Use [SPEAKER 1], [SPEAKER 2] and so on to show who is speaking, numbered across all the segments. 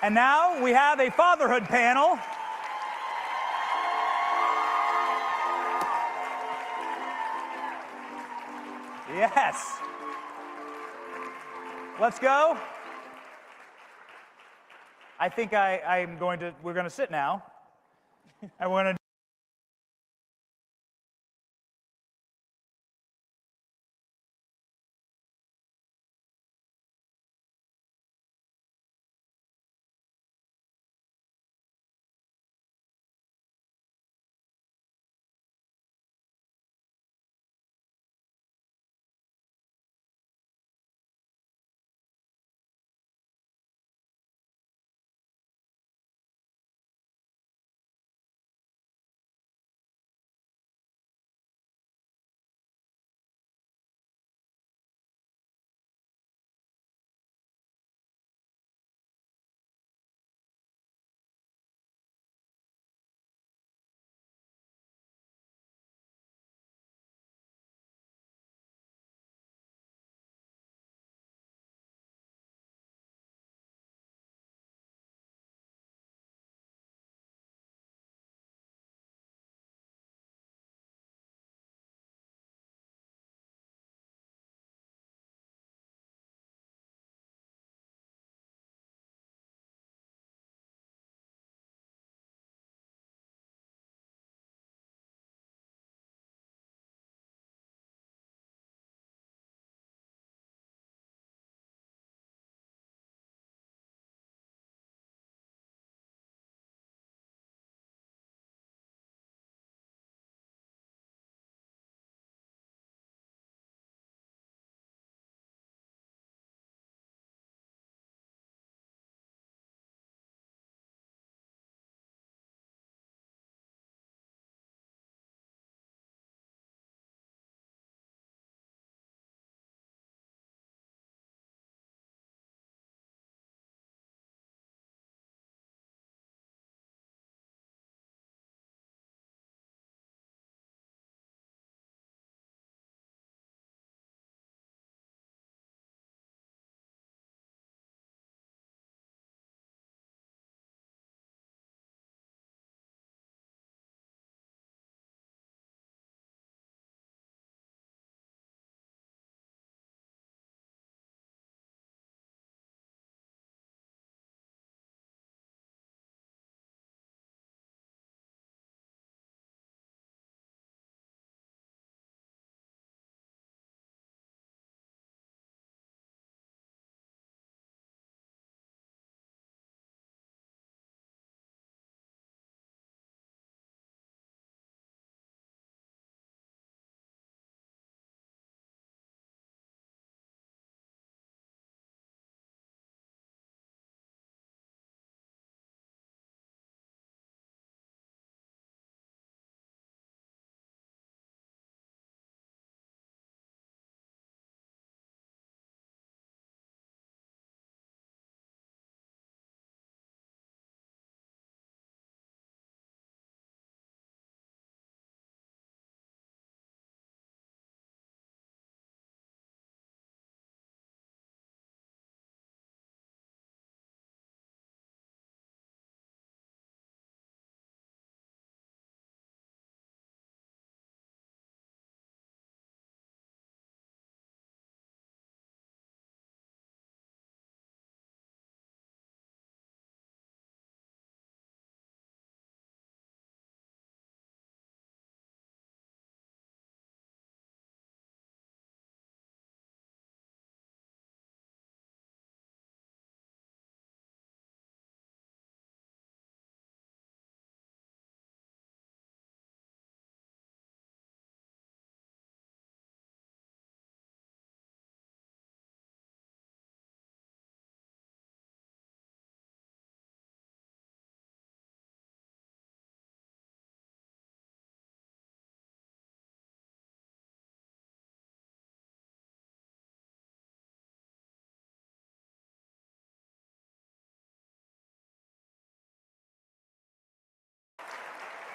[SPEAKER 1] And now we have a fatherhood panel. Yes. Let's go. I think we're going to sit now. And we're going to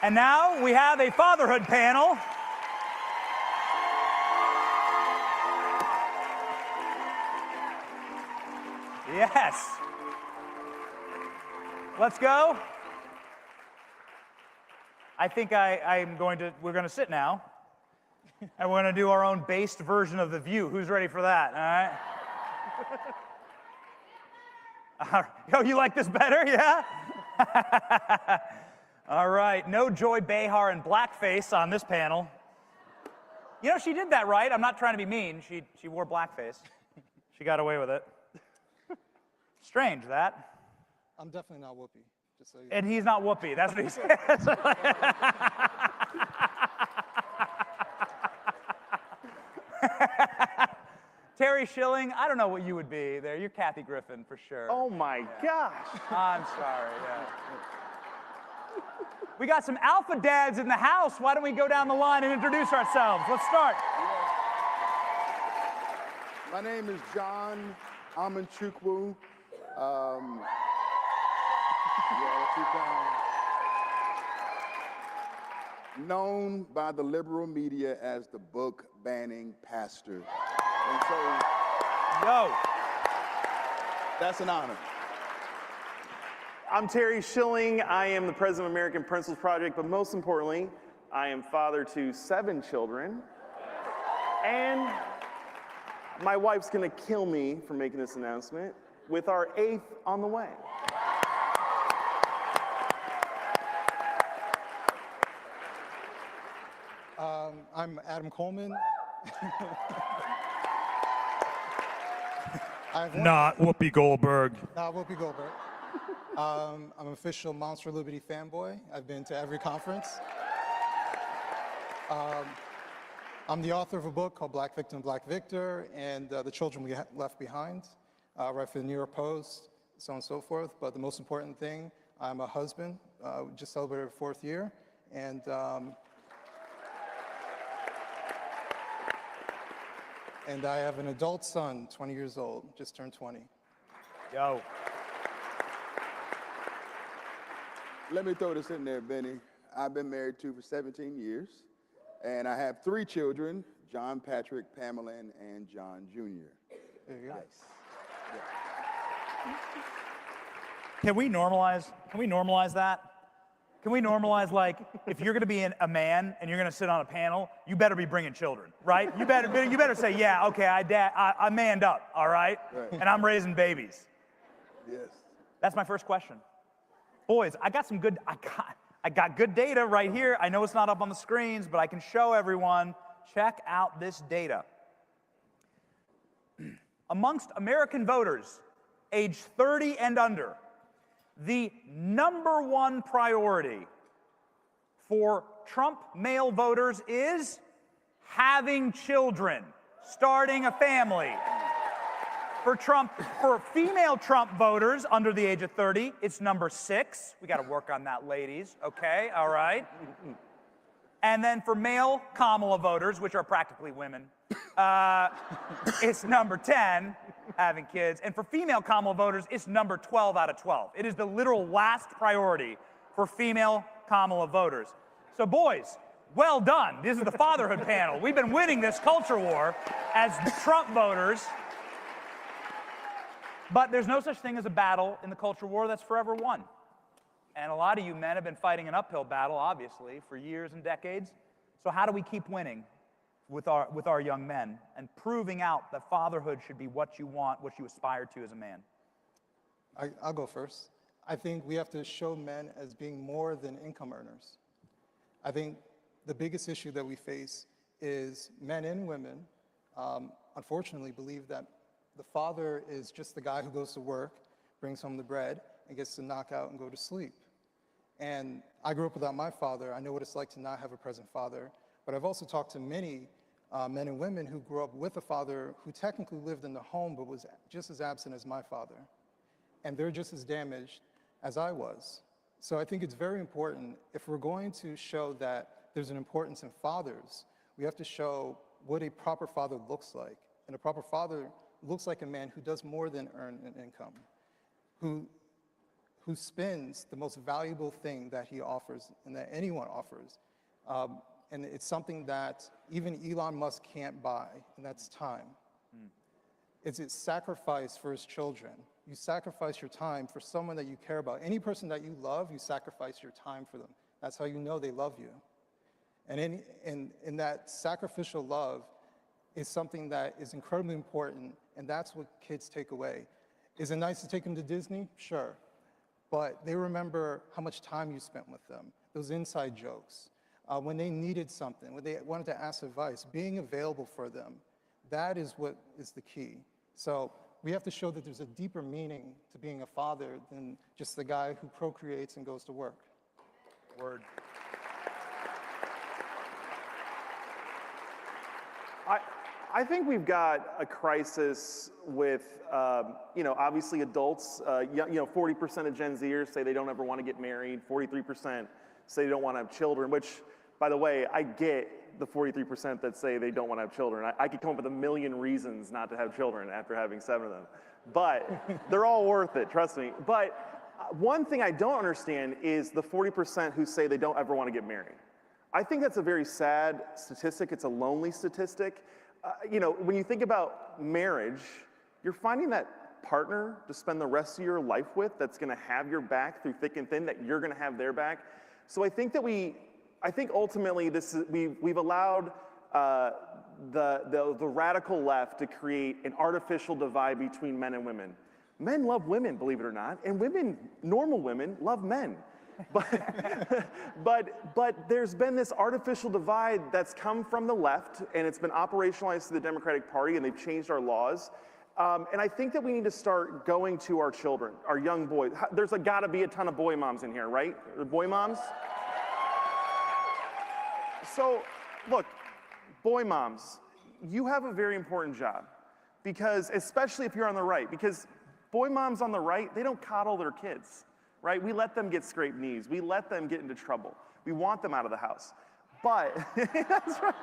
[SPEAKER 1] And now we have a fatherhood panel. Yes. Let's go. I think we're going to sit now. And we're going to do our own based version of The View. Who's ready for that, all right? Oh, you like this better, yeah? All right, no Joy Behar in blackface on this panel. You know, she did that right. I'm not trying to be mean. She wore blackface. She got away with it. Strange, that.
[SPEAKER 2] I'm definitely not Whoopi, just so you know.
[SPEAKER 1] And he's not Whoopi. That's what he says. Terry Schilling, I don't know what you would be there. You're Kathy Griffin for sure.
[SPEAKER 3] Oh my gosh.
[SPEAKER 1] I'm sorry, yeah. We got some alpha dads in the house. Why don't we go down the line and introduce ourselves? Let's start.
[SPEAKER 4] My name is John Amanchukwu. Known by the liberal media as the book banning pastor. And so, that's an honor.
[SPEAKER 3] I'm Terry Schilling. I am the president of American Principles Project, but most importantly, I am father to 7 children. And my wife's gonna kill me for making this announcement, with our 8th on the way.
[SPEAKER 2] I'm Adam Coleman.
[SPEAKER 1] Not Whoopi Goldberg.
[SPEAKER 2] Not Whoopi Goldberg. I'm an official Monster Liberty fanboy. I've been to every conference. I'm the author of a book called Black Victim, Black Victor, and The Children We Left Behind, write for the New York Post, so on and so forth. But the most important thing, I'm a husband, just celebrated a 4th year, and I have an adult son, 20 years old, just turned 20.
[SPEAKER 1] Yo.
[SPEAKER 4] Let me throw this in there, Benny. I've been married to for 17 years, and I have 3 children, John Patrick, Pamela, and John Jr.
[SPEAKER 2] There you go.
[SPEAKER 4] Yeah.
[SPEAKER 1] Can we normalize that? Can we normalize, like, if you're going to be a man and you're going to sit on a panel, you better be bringing children, right? You better say, yeah, okay, I manned up, all right? And I'm raising babies.
[SPEAKER 4] Yes.
[SPEAKER 1] That's my first question. Boys, I got good data right here. I know it's not up on the screens, but I can show everyone. Check out this data. Amongst American voters age 30 and under, the #1 priority for Trump male voters is having children, starting a family. For female Trump voters under the age of 30, it's #6. We got to work on that, ladies. Okay, all right. And then for male Kamala voters, which are practically women, it's #10, having kids. And for female Kamala voters, it's #12 out of 12. It is the literal last priority for female Kamala voters. So boys, well done. This is the fatherhood panel. We've been winning this culture war as Trump voters. But there's no such thing as a battle in the culture war that's forever won. And a lot of you men have been fighting an uphill battle, obviously, for years and decades. So how do we keep winning with our young men and proving out that fatherhood should be what you want, what you aspire to as a man?
[SPEAKER 2] I'll go first. I think we have to show men as being more than income earners. I think the biggest issue that we face is men and women, unfortunately, believe that the father is just the guy who goes to work, brings home the bread, and gets to knock out and go to sleep. And I grew up without my father. I know what it's like to not have a present father. But I've also talked to many men and women who grew up with a father who technically lived in the home but was just as absent as my father. And they're just as damaged as I was. So I think it's very important, if we're going to show that there's an importance in fathers, we have to show what a proper father looks like. And a proper father looks like a man who does more than earn an income, who spends the most valuable thing that he offers and that anyone offers. And it's something that even Elon Musk can't buy, and that's time. It's a sacrifice for his children. you sacrifice your time for someone that you care about. Any person that you love, you sacrifice your time for them. That's how you know they love you. And in that sacrificial love is something that is incredibly important, and that's what kids take away. Is it nice to take them to Disney? Sure. But they remember how much time you spent with them, those inside jokes. When they needed something, when they wanted to ask advice, being available for them, that is what is the key. So we have to show that there's a deeper meaning to being a father than just the guy who procreates and goes to work.
[SPEAKER 1] Word.
[SPEAKER 3] I think we've got a crisis with, obviously adults. 40% of Gen Zers say they don't ever want to get married. 43% say they don't want to have children, which, by the way, I get the 43% that say they don't want to have children. I could come up with a million reasons not to have children after having 7 of them. But they're all worth it, trust me. But one thing I don't understand is the 40% who say they don't ever want to get married. I think that's a very sad statistic. It's a lonely statistic. When you think about marriage, you're finding that partner to spend the rest of your life with that's going to have your back through thick and thin, that you're going to have their back. So I think ultimately we've allowed the radical left to create an artificial divide between men and women. Men love women, believe it or not, and women, normal women, love men. But there's been this artificial divide that's come from the left, and it's been operationalized to the Democratic Party, and they've changed our laws. And I think that we need to start going to our children, our young boys. There's gotta be a ton of boy moms in here, right? Boy moms? So, look, boy moms, you have a very important job, because especially if you're on the right, because boy moms on the right, they don't coddle their kids. Right? We let them get scraped knees. We let them get into trouble. We want them out of the house. But, that's right.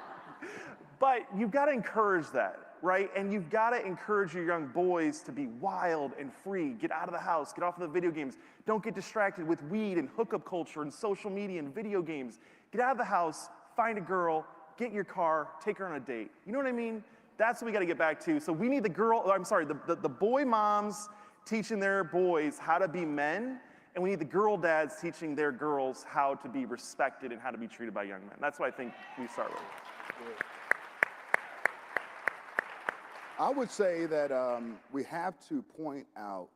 [SPEAKER 3] But you've got to encourage that, right? And you've got to encourage your young boys to be wild and free. Get out of the house. Get off of the video games. Don't get distracted with weed and hookup culture and social media and video games. Get out of the house, find a girl, get in your car, take her on a date. You know what I mean? That's what we got to get back to. So we need the boy moms teaching their boys how to be men, and we need the girl dads teaching their girls how to be respected and how to be treated by young men. That's what I think we start with.
[SPEAKER 4] I would say that we have to point out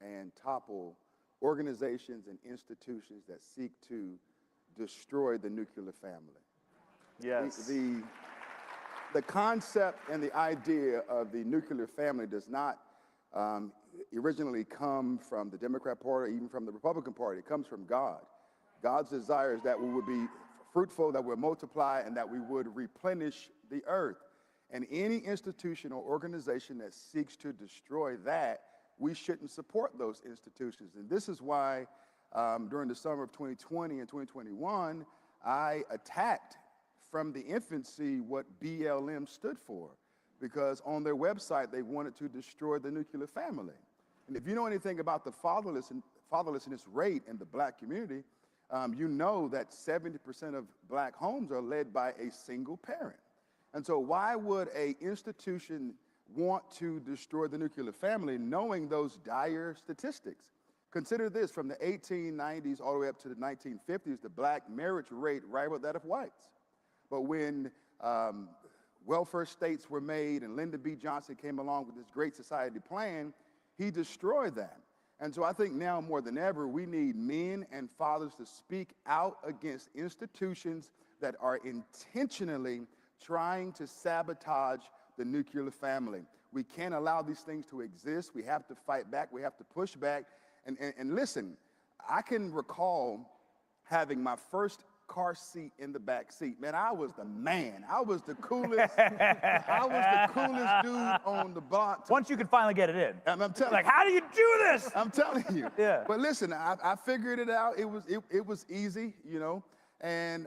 [SPEAKER 4] and topple organizations and institutions that seek to destroy the nuclear family.
[SPEAKER 3] Yes.
[SPEAKER 4] The concept and the idea of the nuclear family does not originally come from the Democrat Party or even from the Republican Party. It comes from God. God's desire is that we would be fruitful, that we would multiply, and that we would replenish the earth. And any institution or organization that seeks to destroy that, we shouldn't support those institutions. And this is why during the summer of 2020 and 2021, I attacked from the infancy what BLM stood for, because on their website, they wanted to destroy the nuclear family. And if you know anything about the fatherlessness rate in the Black community, you know that 70% of Black homes are led by a single parent. And so why would an institution want to destroy the nuclear family knowing those dire statistics? Consider this, from the 1890s all the way up to the 1950s, the Black marriage rate rivaled that of whites. But when welfare states were made and Lyndon B. Johnson came along with this Great Society plan, he destroyed that. And so I think now more than ever, we need men and fathers to speak out against institutions that are intentionally trying to sabotage the nuclear family. We can't allow these things to exist. We have to fight back. We have to push back. And listen, I can recall having my first car seat in the back seat. Man, I was the man. I was the coolest. I was the coolest dude on the block.
[SPEAKER 1] Once you could finally get it in.
[SPEAKER 4] I'm telling
[SPEAKER 1] like, how do you do this?
[SPEAKER 4] I'm telling you.
[SPEAKER 1] Yeah.
[SPEAKER 4] But listen, I figured it out. It was easy, you know. And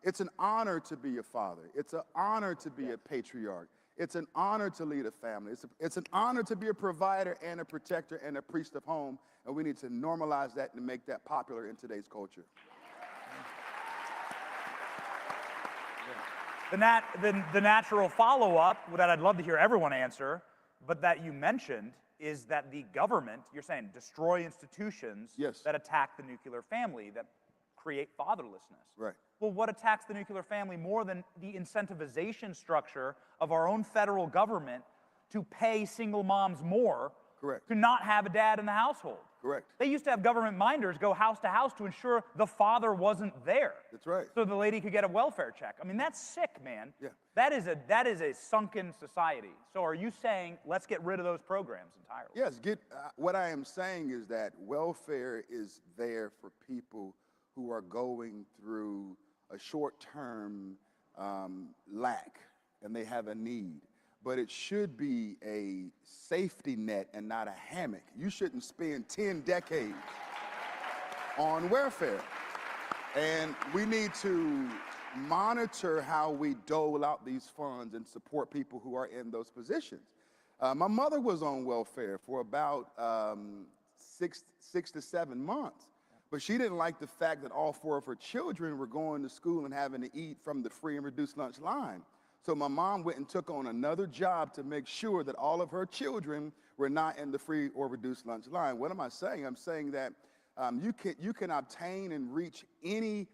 [SPEAKER 4] it's an honor to be a father. It's an honor to be a patriarch. It's an honor to lead a family. It's an honor to be a provider and a protector and a priest of home. And we need to normalize that and make that popular in today's culture.
[SPEAKER 1] The natural follow-up that I'd love to hear everyone answer, but that you mentioned, is that the government, you're saying, destroy institutions
[SPEAKER 4] Yes.
[SPEAKER 1] that attack the nuclear family, that create fatherlessness.
[SPEAKER 4] Right.
[SPEAKER 1] Well, what attacks the nuclear family more than the incentivization structure of our own federal government to pay single moms more
[SPEAKER 4] Correct.
[SPEAKER 1] to not have a dad in the household?
[SPEAKER 4] Correct.
[SPEAKER 1] They used to have government minders go house to house to ensure the father wasn't there.
[SPEAKER 4] That's right.
[SPEAKER 1] So the lady could get a welfare check. I mean, that's sick, man.
[SPEAKER 4] Yeah.
[SPEAKER 1] That is a sunken society. So are you saying let's get rid of those programs entirely?
[SPEAKER 4] Yes, what I am saying is that welfare is there for people who are going through a short-term lack and they have a need. But it should be a safety net and not a hammock. You shouldn't spend 10 decades on welfare. And we need to monitor how we dole out these funds and support people who are in those positions. My mother was on welfare for about 6 to 7 months, but she didn't like the fact that all 4 of her children were going to school and having to eat from the free and reduced lunch line. So my mom went and took on another job to make sure that all of her children were not in the free or reduced lunch line. What am I saying? I'm saying that you can obtain and reach any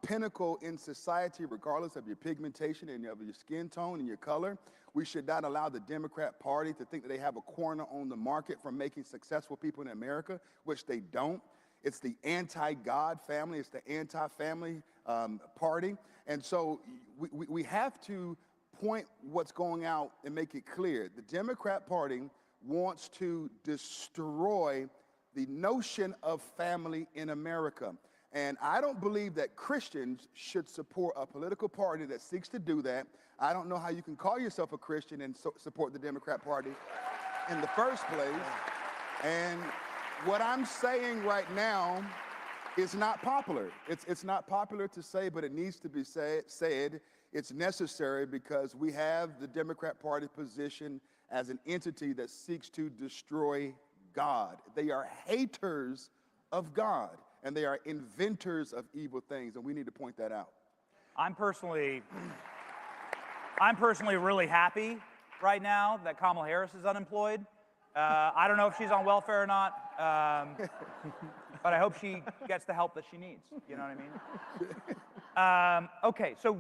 [SPEAKER 4] pinnacle in society regardless of your pigmentation and of your skin tone and your color. We should not allow the Democrat Party to think that they have a corner on the market for making successful people in America, which they don't. It's the anti-God family. It's the anti-family party. And so we have to point what's going out and make it clear. The Democrat Party wants to destroy the notion of family in America. And I don't believe that Christians should support a political party that seeks to do that. I don't know how you can call yourself a Christian and support the Democrat Party in the first place. And what I'm saying right now is not popular. It's not popular to say, but it needs to be said. It's necessary because we have the Democrat Party position as an entity that seeks to destroy God. They are haters of God, and they are inventors of evil things, and we need to point that out.
[SPEAKER 1] I'm personally really happy right now that Kamala Harris is unemployed. I don't know if she's on welfare or not, but I hope she gets the help that she needs. You know what I mean? Okay, so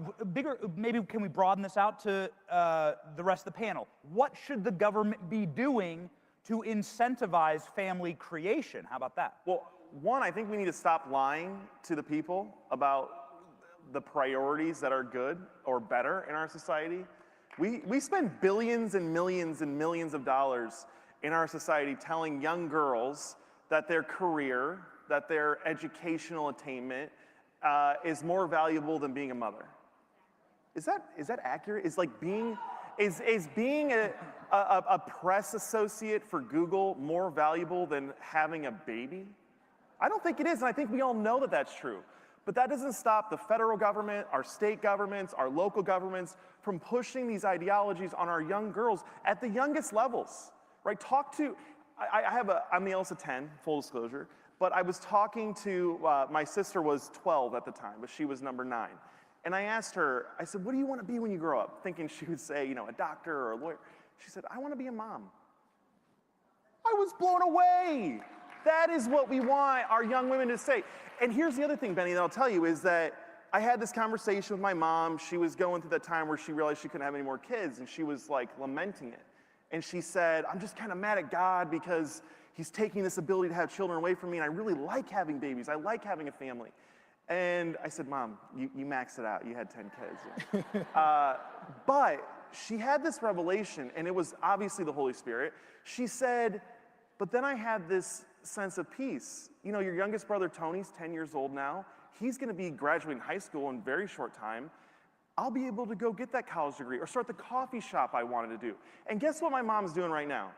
[SPEAKER 1] maybe can we broaden this out to the rest of the panel? What should the government be doing to incentivize family creation? How about that?
[SPEAKER 3] Well, one, I think we need to stop lying to the people about the priorities that are good or better in our society. We spend billions and millions of dollars in our society telling young girls that their career, that their educational attainment is more valuable than being a mother. Is that accurate? Is being a press associate for Google more valuable than having a baby? I don't think it is, and I think we all know that that's true. But that doesn't stop the federal government, our state governments, our local governments from pushing these ideologies on our young girls at the youngest levels, right? I'm the eldest of 10, full disclosure, but I was talking to, my sister was 12 at the time, but she was number 9. And I asked her, I said, what do you want to be when you grow up? Thinking she would say, a doctor or a lawyer. She said, I want to be a mom. I was blown away. That is what we want our young women to say. And here's the other thing, Benny, that I'll tell you is that I had this conversation with my mom. She was going through that time where she realized she couldn't have any more kids, and she was lamenting it. And she said, I'm just kind of mad at God because he's taking this ability to have children away from me, and I really like having babies. I like having a family. And I said, Mom, you maxed it out. You had 10 kids. But she had this revelation, and it was obviously the Holy Spirit. She said, but then I had this sense of peace. Your youngest brother, Tony's 10 years old now. He's going to be graduating high school in a very short time. I'll be able to go get that college degree or start the coffee shop I wanted to do. And guess what my mom's doing right now?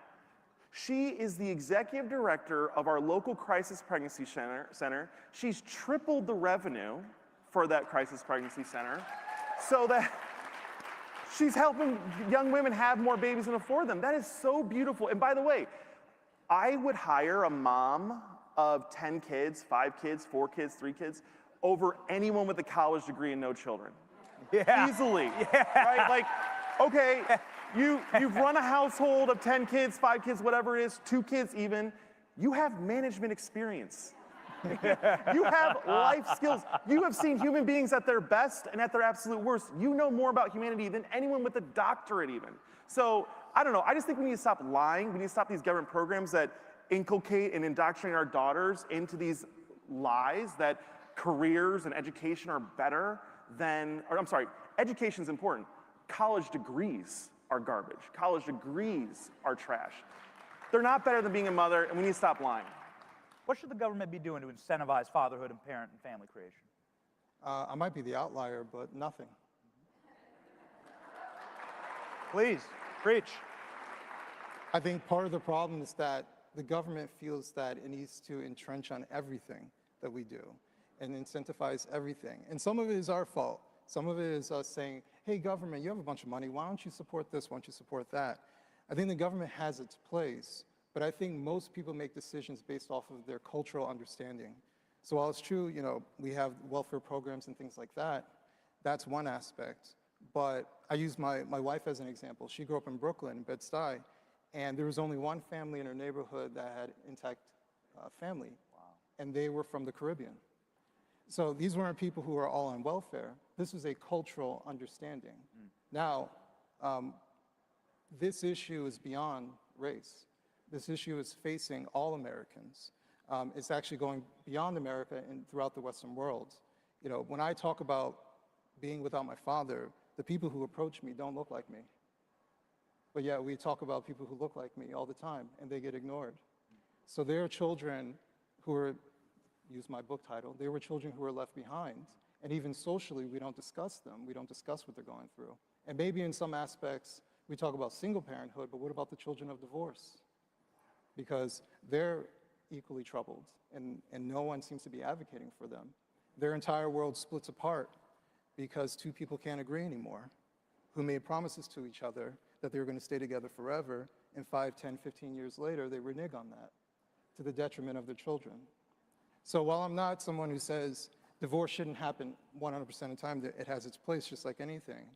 [SPEAKER 3] She is the executive director of our local crisis pregnancy center. She's tripled the revenue for that crisis pregnancy center so that she's helping young women have more babies and afford them. That is so beautiful. And by the way, I would hire a mom of 10 kids, 5 kids, 4 kids, 3 kids, over anyone with a college degree and no children.
[SPEAKER 1] Yeah.
[SPEAKER 3] Easily.
[SPEAKER 1] Yeah.
[SPEAKER 3] Right? Okay, You've run a household of 10 kids, 5 kids, whatever it is, 2 kids even. You have management experience. You have life skills. You have seen human beings at their best and at their absolute worst. You know more about humanity than anyone with a doctorate even. So, I don't know, I just think we need to stop lying. We need to stop these government programs that inculcate and indoctrinate our daughters into these lies that careers and education are better than, or I'm sorry, education's important. College degrees are garbage. College degrees are trash. They're not better than being a mother, and we need to stop lying.
[SPEAKER 1] What should the government be doing to incentivize fatherhood and parent and family creation?
[SPEAKER 2] I might be the outlier, but nothing.
[SPEAKER 1] Please, preach.
[SPEAKER 2] I think part of the problem is that the government feels that it needs to entrench on everything that we do and incentivize everything. And some of it is our fault. Some of it is us saying, hey, government, you have a bunch of money. Why don't you support this? Why don't you support that? I think the government has its place, but I think most people make decisions based off of their cultural understanding. So while it's true, you know, we have welfare programs and things like that, that's one aspect. But I use my wife as an example. She grew up in Brooklyn, Bed-Stuy, and there was only one family in her neighborhood that had intact family, and they were from the Caribbean. So these weren't people who were all on welfare. This was a cultural understanding. Now, this issue is beyond race. This issue is facing all Americans. It's actually going beyond America and throughout the Western world. You know, when I talk about being without my father, the people who approach me don't look like me. But yet we talk about people who look like me all the time, and they get ignored. So there are children who are, use my book title, there were children who were left behind. And even socially, we don't discuss them. We don't discuss what they're going through. And maybe in some aspects, we talk about single parenthood, but what about the children of divorce? Because they're equally troubled, and no one seems to be advocating for them. Their entire world splits apart because 2 people can't agree anymore, who made promises to each other that they were going to stay together forever, and 5, 10, 15 years later, they renege on that to the detriment of their children. So while I'm not someone who says divorce shouldn't happen 100% of the time, it has its place just like anything,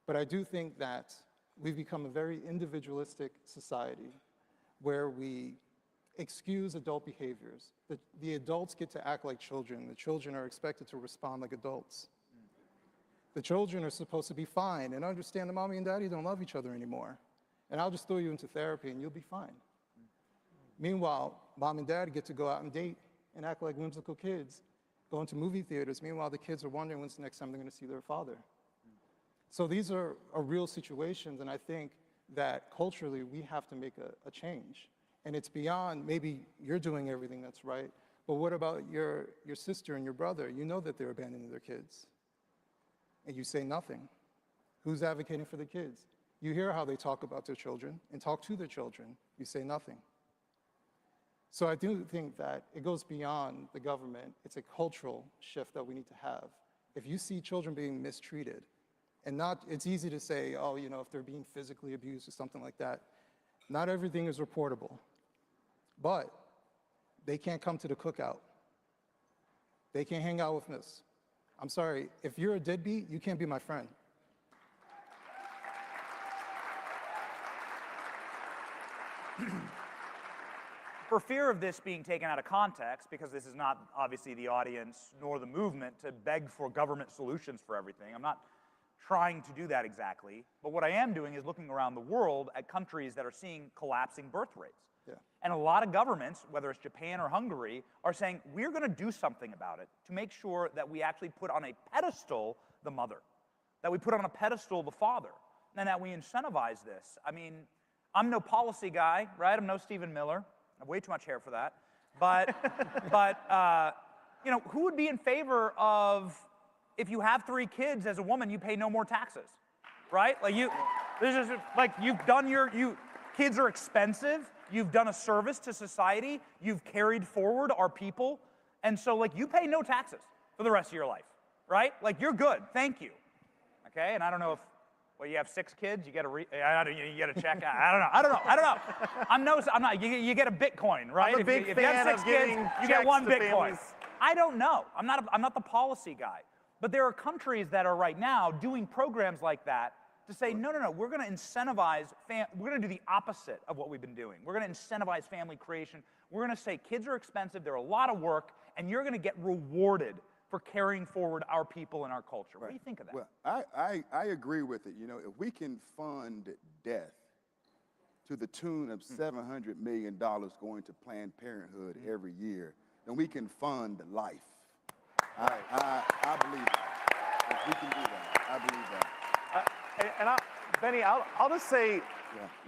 [SPEAKER 2] but I do think that we've become a very individualistic society where we excuse adult behaviors. The adults get to act like children. The children are expected to respond like adults. The children are supposed to be fine and understand that mommy and daddy don't love each other anymore. And I'll just throw you into therapy and you'll be fine. Meanwhile, mom and dad get to go out and date and act like whimsical kids, go into movie theaters. Meanwhile, the kids are wondering when's the next time they're going to see their father. So these are real situations, and I think that culturally we have to make a change. And it's beyond maybe you're doing everything that's right, but what about your sister and your brother? You know that they're abandoning their kids, and you say nothing. Who's advocating for the kids? You hear how they talk about their children and talk to their children. You say nothing. So I do think that it goes beyond the government. It's a cultural shift that we need to have. If you see children being mistreated, and it's easy to say, oh, you know, if they're being physically abused or something like that, not everything is reportable. But they can't come to the cookout. They can't hang out with us. I'm sorry, if you're a deadbeat, you can't be my friend.
[SPEAKER 1] For fear of this being taken out of context, because this is not obviously the audience nor the movement to beg for government solutions for everything, I'm not trying to do that exactly, but what I am doing is looking around the world at countries that are seeing collapsing birth rates.
[SPEAKER 2] Yeah.
[SPEAKER 1] And a lot of governments, whether it's Japan or Hungary, are saying, we're going to do something about it to make sure that we actually put on a pedestal the mother, that we put on a pedestal the father, and that we incentivize this. I mean, I'm no policy guy, right? I'm no Stephen Miller. I have way too much hair for that. But, you know, who would be in favor of, if you have 3 kids as a woman, you pay no more taxes, right? Like this is like you've done kids are expensive. You've done a service to society. You've carried forward our people. And so, like, you pay no taxes for the rest of your life, right? Like, you're good. Thank you. Okay? And I don't know if, well, you have 6 kids, you get a check. I don't know. I'm not. You get a Bitcoin, right?
[SPEAKER 3] I'm a big
[SPEAKER 1] if you have
[SPEAKER 3] fan
[SPEAKER 1] 6
[SPEAKER 3] of
[SPEAKER 1] kids,
[SPEAKER 3] giving
[SPEAKER 1] you get 1
[SPEAKER 3] checks to
[SPEAKER 1] Bitcoin.
[SPEAKER 3] families.
[SPEAKER 1] I don't know. I'm not the policy guy. But there are countries that are right now doing programs like that to say, no, no, no, we're going to incentivize, we're going to do the opposite of what we've been doing. We're going to incentivize family creation. We're going to say kids are expensive, they're a lot of work, and you're going to get rewarded for carrying forward our people and our culture. What do you think of that?
[SPEAKER 4] Well, I agree with it. You know, if we can fund death to the tune of $700 million going to Planned Parenthood every year, then we can fund life. I believe that. If we can do that, I believe that.
[SPEAKER 3] Benny, I'll just say,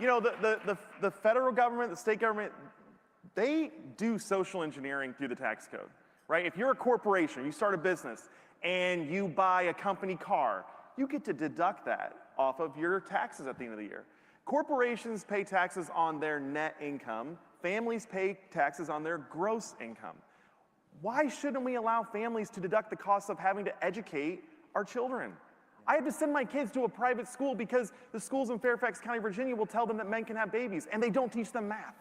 [SPEAKER 3] you know, the federal government, the state government, they do social engineering through the tax code, right? If you're a corporation, you start a business, and you buy a company car, you get to deduct that off of your taxes at the end of the year. Corporations pay taxes on their net income. Families pay taxes on their gross income. Why shouldn't we allow families to deduct the cost of having to educate our children? I have to send my kids to a private school because the schools in Fairfax County, Virginia will tell them that men can have babies, and they don't teach them math,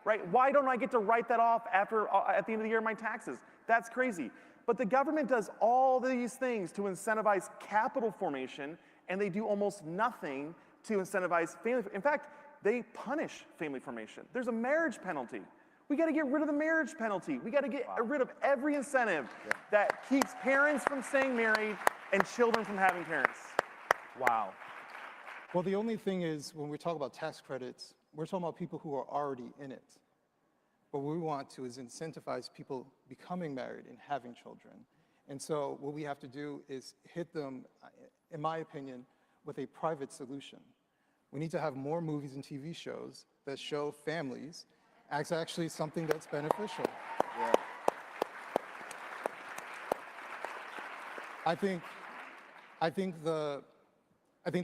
[SPEAKER 3] right? Why don't I get to write that off at the end of the year in my taxes? That's crazy. But the government does all these things to incentivize capital formation, and they do almost nothing to incentivize family. In fact, they punish family formation. There's a marriage penalty. We got to get rid of the marriage penalty. We got to get rid of every incentive that keeps parents from staying married and children from having parents.
[SPEAKER 1] Wow.
[SPEAKER 2] Well, the only thing is, when we talk about tax credits, we're talking about people who are already in it. What we want to is incentivize people becoming married and having children. And so what we have to do is hit them, in my opinion, with a private solution. We need to have more movies and TV shows that show families as actually something that's beneficial.
[SPEAKER 4] Yeah.
[SPEAKER 2] I think the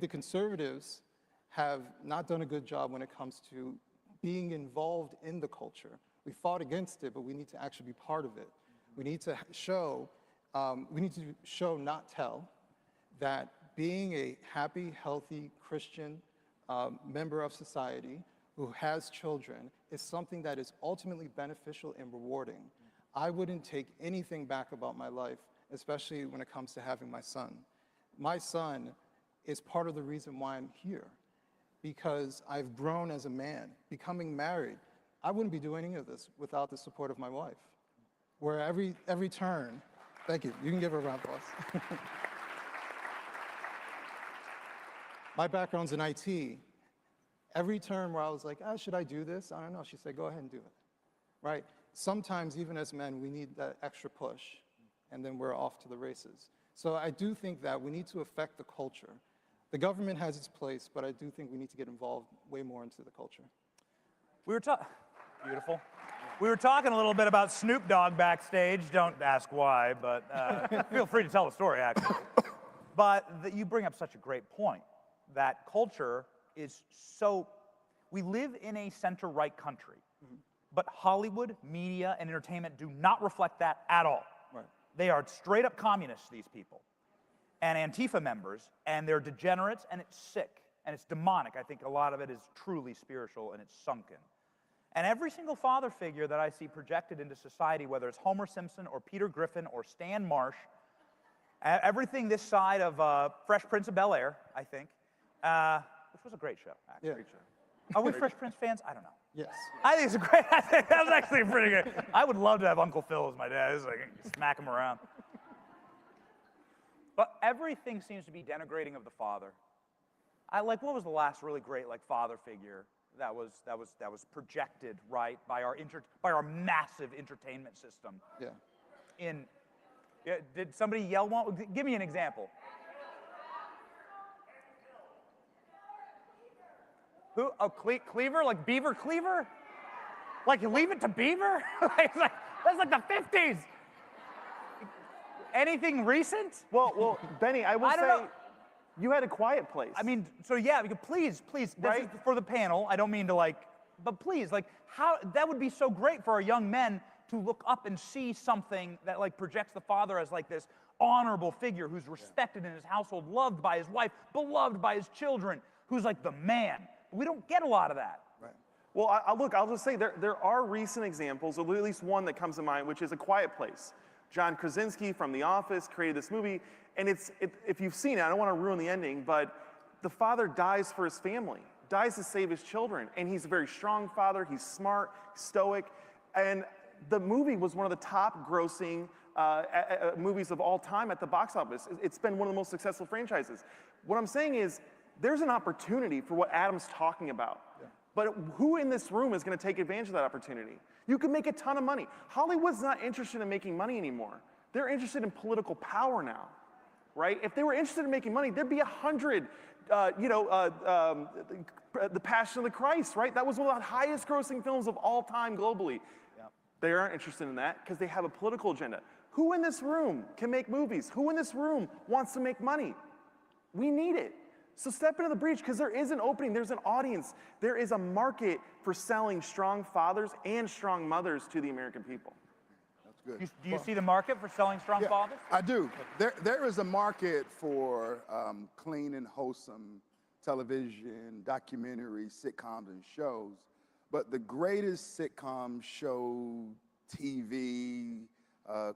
[SPEAKER 2] conservatives have not done a good job when it comes to being involved in the culture. We fought against it, but we need to actually be part of it. We need to show, not tell, that being a happy, healthy Christian member of society who has children is something that is ultimately beneficial and rewarding. I wouldn't take anything back about my life, especially when it comes to having my son. My son is part of the reason why I'm here, because I've grown as a man. Becoming married, I wouldn't be doing any of this without the support of my wife. Where every turn, thank you, you can give her a round of applause. My background's in IT. Every turn where I was like, should I do this? I don't know. She said, go ahead and do it, right? Sometimes, even as men, we need that extra push, and then we're off to the races. So I do think that we need to affect the culture. The government has its place, but I do think we need to get involved way more into the culture.
[SPEAKER 1] Beautiful. We were talking a little bit about Snoop Dogg backstage. Don't ask why, but feel free to tell the story, actually. But you bring up such a great point, that culture is so, we live in a center-right country, but Hollywood, media, and entertainment do not reflect that at all.
[SPEAKER 2] Right.
[SPEAKER 1] They are straight-up communists, these people, and Antifa members, and they're degenerates, and it's sick, and it's demonic. I think a lot of it is truly spiritual, and it's sunken. And every single father figure that I see projected into society, whether it's Homer Simpson or Peter Griffin or Stan Marsh, everything this side of Fresh Prince of Bel-Air, I think, which was a great show, actually.
[SPEAKER 2] Yeah.
[SPEAKER 1] Great show. Are we Fresh Prince fans? I don't know.
[SPEAKER 2] Yes.
[SPEAKER 1] I think it's a great, I think that was actually pretty good. I would love to have Uncle Phil as my dad. It's like, smack him around. But everything seems to be denigrating of the father. What was the last really great father figure that was projected, right, by our massive entertainment system?
[SPEAKER 2] Yeah.
[SPEAKER 1] Did somebody yell one? Give me an example. Who? Oh, Cleaver? Like Beaver Cleaver? Like you leave it to Beaver? That's like the 50s. Anything recent?
[SPEAKER 3] Well, Benny, I will say,
[SPEAKER 1] know.
[SPEAKER 3] you had A Quiet Place.
[SPEAKER 1] I mean, so yeah, please, this
[SPEAKER 3] Right?
[SPEAKER 1] is for the panel. I don't mean to but please, how, that would be so great for our young men to look up and see something that projects the father as this honorable figure who's respected in his household, loved by his wife, beloved by his children, who's the man. We don't get a lot of that.
[SPEAKER 2] Right.
[SPEAKER 3] Well, I'll just say there are recent examples, or at least one that comes to mind, which is A Quiet Place. John Krasinski from The Office created this movie, and if you've seen it, I don't want to ruin the ending, but the father dies for his family, dies to save his children. And he's a very strong father. He's smart, stoic. And the movie was one of the top grossing movies of all time at the box office. It's been one of the most successful franchises. What I'm saying is, there's an opportunity for what Adam's talking about. Yeah. But who in this room is going to take advantage of that opportunity? You can make a ton of money. Hollywood's not interested in making money anymore. They're interested in political power now, right? If they were interested in making money, there'd be 100, The Passion of the Christ, right? That was one of the highest grossing films of all time globally. Yep. They aren't interested in that because they have a political agenda. Who in this room can make movies? Who in this room wants to make money? We need it. So step into the breach because there is an opening, there's an audience. There is a market for selling strong fathers and strong mothers to the American people.
[SPEAKER 4] That's good.
[SPEAKER 1] Do you see the market for selling strong fathers?
[SPEAKER 4] I do. There is a market for clean and wholesome television, documentaries, sitcoms, and shows. But the greatest sitcom, show, TV,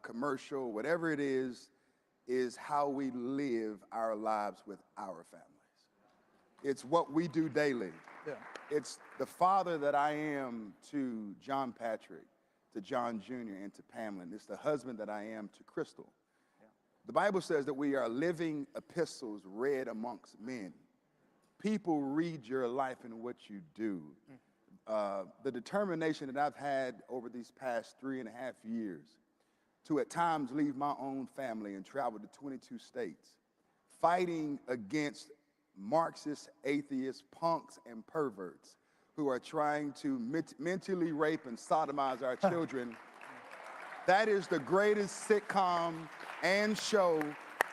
[SPEAKER 4] commercial, whatever it is how we live our lives with our families. It's what we do daily. Yeah. It's the father that I am to John Patrick, to John Jr., and to Pamela. And it's the husband that I am to Crystal. Yeah. The Bible says that we are living epistles read amongst men. People read your life and what you do. The determination that I've had over these past 3.5 years to at times leave my own family and travel to 22 states, fighting against Marxist, atheists, punks, and perverts who are trying to mentally rape and sodomize our children. That is the greatest sitcom and show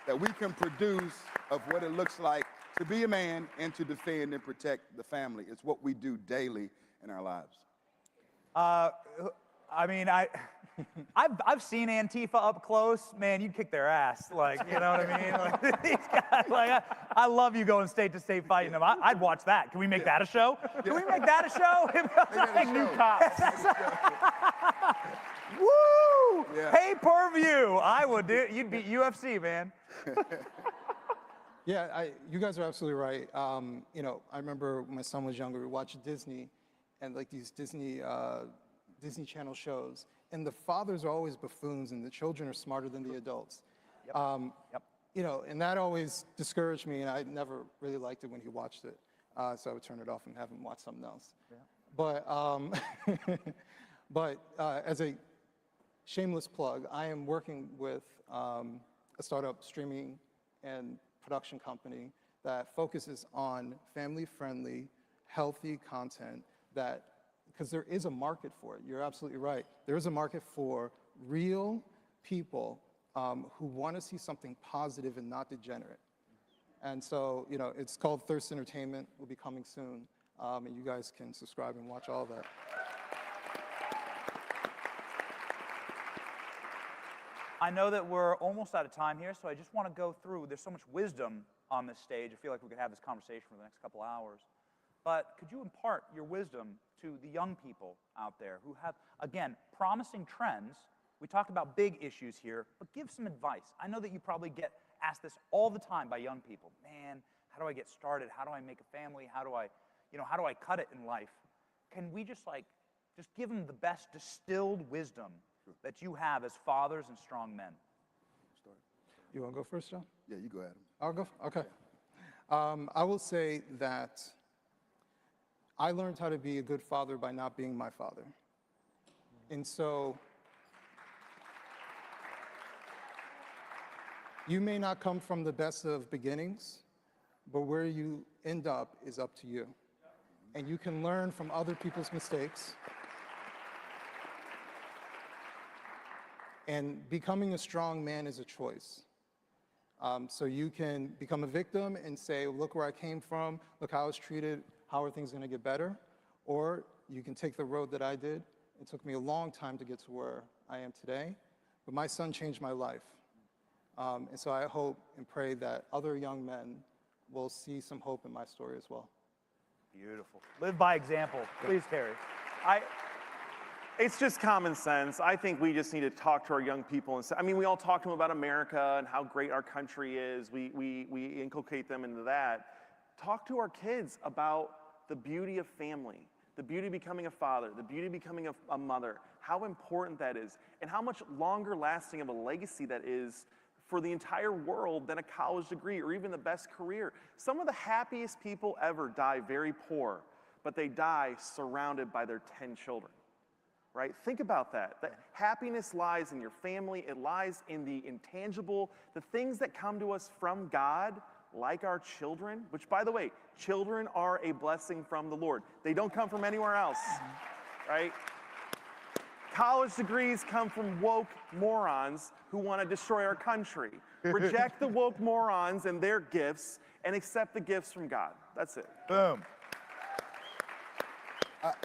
[SPEAKER 4] that we can produce of what it looks like to be a man and to defend and protect the family. It's what we do daily in our lives.
[SPEAKER 1] I mean, I've seen Antifa up close. Man, you'd kick their ass. Like, you know what I mean? Like, these guys, like, I love you going state to state fighting them. I'd watch that. Can we make that a show? Can we make that a show?
[SPEAKER 3] Like new cops.
[SPEAKER 1] Woo!
[SPEAKER 4] Yeah.
[SPEAKER 1] Pay-per-view. I would do it. You'd beat UFC, man.
[SPEAKER 2] Yeah, you guys are absolutely right. I remember when my son was younger, we watched Disney and like these Disney Channel shows, and the fathers are always buffoons and the children are smarter than the adults. Yep. And that always discouraged me, and I never really liked it when he watched it. So I would turn it off and have him watch something else. Yeah. But as a shameless plug, I am working with a startup streaming and production company that focuses on family-friendly, healthy content because there is a market for it. You're absolutely right. There is a market for real people who want to see something positive and not degenerate. And so, it's called Thirst Entertainment. Will be coming soon. And you guys can subscribe and watch all of that.
[SPEAKER 1] I know that we're almost out of time here, so I just want to go through. There's so much wisdom on this stage. I feel like we could have this conversation for the next couple hours. But could you impart your wisdom to the young people out there who have, again, promising trends? We talked about big issues here, but give some advice. I know that you probably get asked this all the time by young people. Man, how do I get started? How do I make a family? How do I cut it in life? Can we just give them the best distilled wisdom that you have as fathers and strong men?
[SPEAKER 2] You want to go first, John?
[SPEAKER 4] Yeah, you go ahead.
[SPEAKER 2] I'll go? Okay. I will say that I learned how to be a good father by not being my father. And so you may not come from the best of beginnings, but where you end up is up to you. And you can learn from other people's mistakes. And becoming a strong man is a choice. So you can become a victim and say, look where I came from, look how I was treated, how are things going to get better? Or you can take the road that I did. It took me a long time to get to where I am today, but my son changed my life. And so I hope and pray that other young men will see some hope in my story as well.
[SPEAKER 1] Beautiful. Live by example. Please, Terry.
[SPEAKER 3] It's just common sense. I think we just need to talk to our young people and say, we all talk to them about America and how great our country is. We inculcate them into that. Talk to our kids about the beauty of family, the beauty of becoming a father, the beauty of becoming a mother, how important that is, and how much longer lasting of a legacy that is for the entire world than a college degree or even the best career. Some of the happiest people ever die very poor, but they die surrounded by their 10 children, right? Think about that. That happiness lies in your family. It lies in the intangible, the things that come to us from God, like our children, which, by the way, children are a blessing from the Lord. They don't come from anywhere else, right? College degrees come from woke morons who want to destroy our country. Reject the woke morons and their gifts and accept the gifts from God. That's it.
[SPEAKER 1] Boom.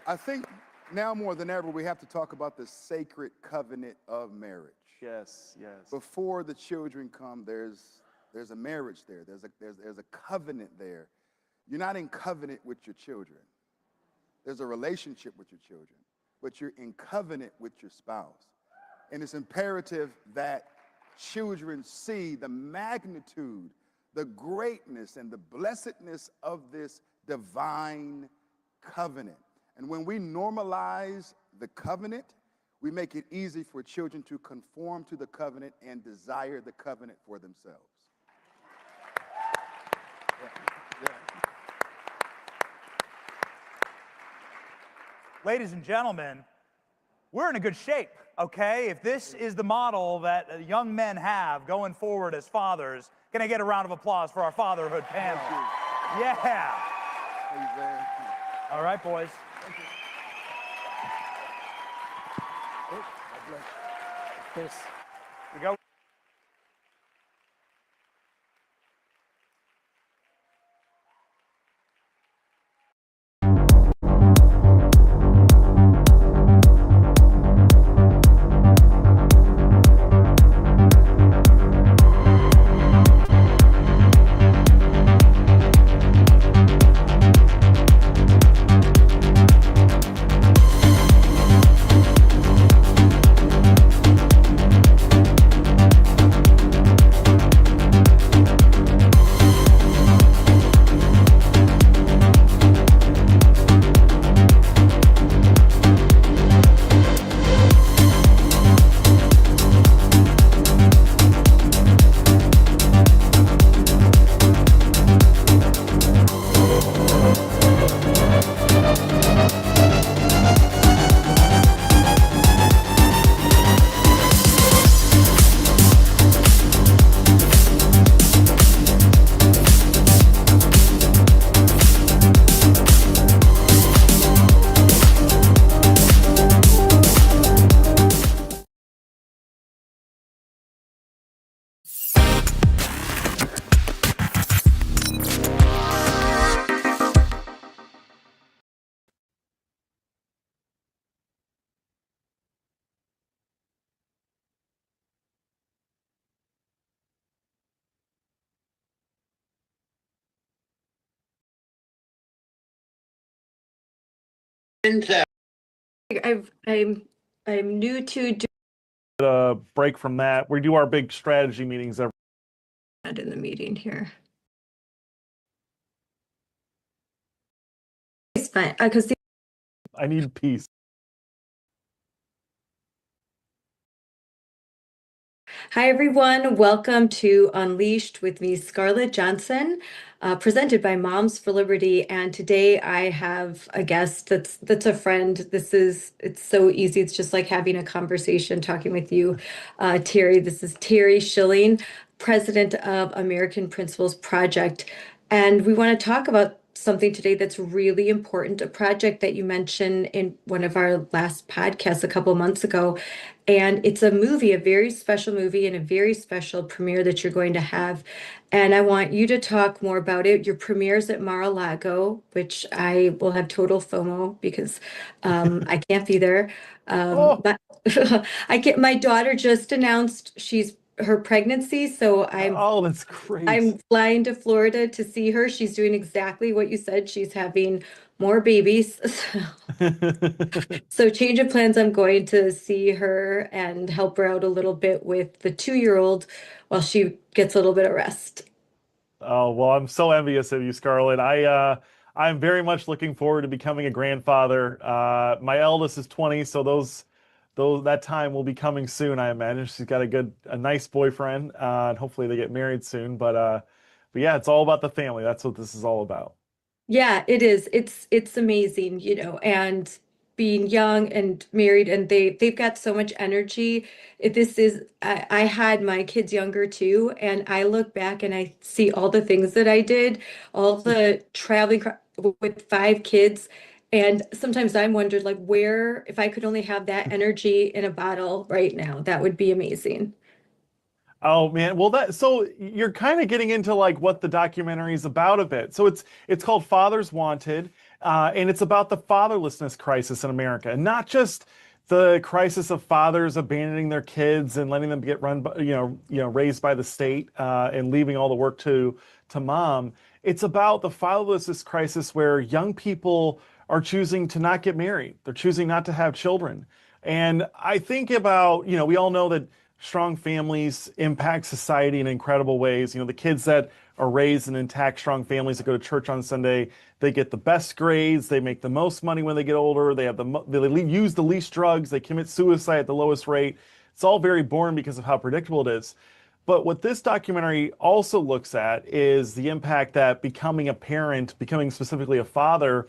[SPEAKER 4] I think now more than ever, we have to talk about the sacred covenant of marriage.
[SPEAKER 3] Yes, yes.
[SPEAKER 4] Before the children come, there's a marriage there. There's a covenant there. You're not in covenant with your children. There's a relationship with your children, but you're in covenant with your spouse. And it's imperative that children see the magnitude, the greatness, and the blessedness of this divine covenant. And when we normalize the covenant, we make it easy for children to conform to the covenant and desire the covenant for themselves.
[SPEAKER 1] Ladies and gentlemen, we're in a good shape, okay? If this is the model that young men have going forward as fathers, can I get a round of applause for our fatherhood panel? Yeah. All right, boys.
[SPEAKER 2] Chris.
[SPEAKER 1] Here we go.
[SPEAKER 5] I'm new to
[SPEAKER 6] break from that. We do our big strategy meetings every
[SPEAKER 5] in the meeting here. It's fine because
[SPEAKER 6] I need peace.
[SPEAKER 5] Hi, everyone. Welcome to Unleashed with me, Scarlett Johnson, presented by Moms for Liberty. And today I have a guest that's a friend. It's so easy. It's just like having a conversation, talking with you, Terry. This is Terry Schilling, president of American Principles Project. And we want to talk about something today that's really important, a project that you mentioned in one of our last podcasts a couple months ago. And it's a movie, a very special movie and a very special premiere that you're going to have. And I want you to talk more about it. Your premiere's at Mar-a-Lago, which I will have total FOMO because I can't be there. My daughter just announced her pregnancy, so
[SPEAKER 6] that's great.
[SPEAKER 5] I'm flying to Florida to see her. She's doing exactly what you said. She's having more babies. So change of plans, I'm going to see her and help her out a little bit with the 2-year-old while she gets a little bit of rest.
[SPEAKER 6] Oh, well, I'm so envious of you, Scarlett. I'm very much looking forward to becoming a grandfather. My eldest is 20, so those that time will be coming soon, I imagine. She's got a nice boyfriend, and hopefully they get married soon. But yeah, it's all about the family. That's what this is all about.
[SPEAKER 5] Yeah, it is. It's amazing, and being young and married, and they've got so much energy. I had my kids younger too, and I look back and I see all the things that I did, all the traveling with 5 kids, and sometimes I'm wondered like where if I could only have that energy in a bottle right now, that would be amazing.
[SPEAKER 6] Oh man, well that so you're kind of getting into like what the documentary is about a bit. So it's called Fathers Wanted, and it's about the fatherlessness crisis in America, and not just the crisis of fathers abandoning their kids and letting them get run by, raised by the state, and leaving all the work to mom. It's about the fatherlessness crisis where young people are choosing to not get married. They're choosing not to have children. And I think about, we all know that strong families impact society in incredible ways. The kids that are raised in intact, strong families that go to church on Sunday, they get the best grades, they make the most money when they get older, they use the least drugs, they commit suicide at the lowest rate. It's all very boring because of how predictable it is. But what this documentary also looks at is the impact that becoming a parent, becoming specifically a father,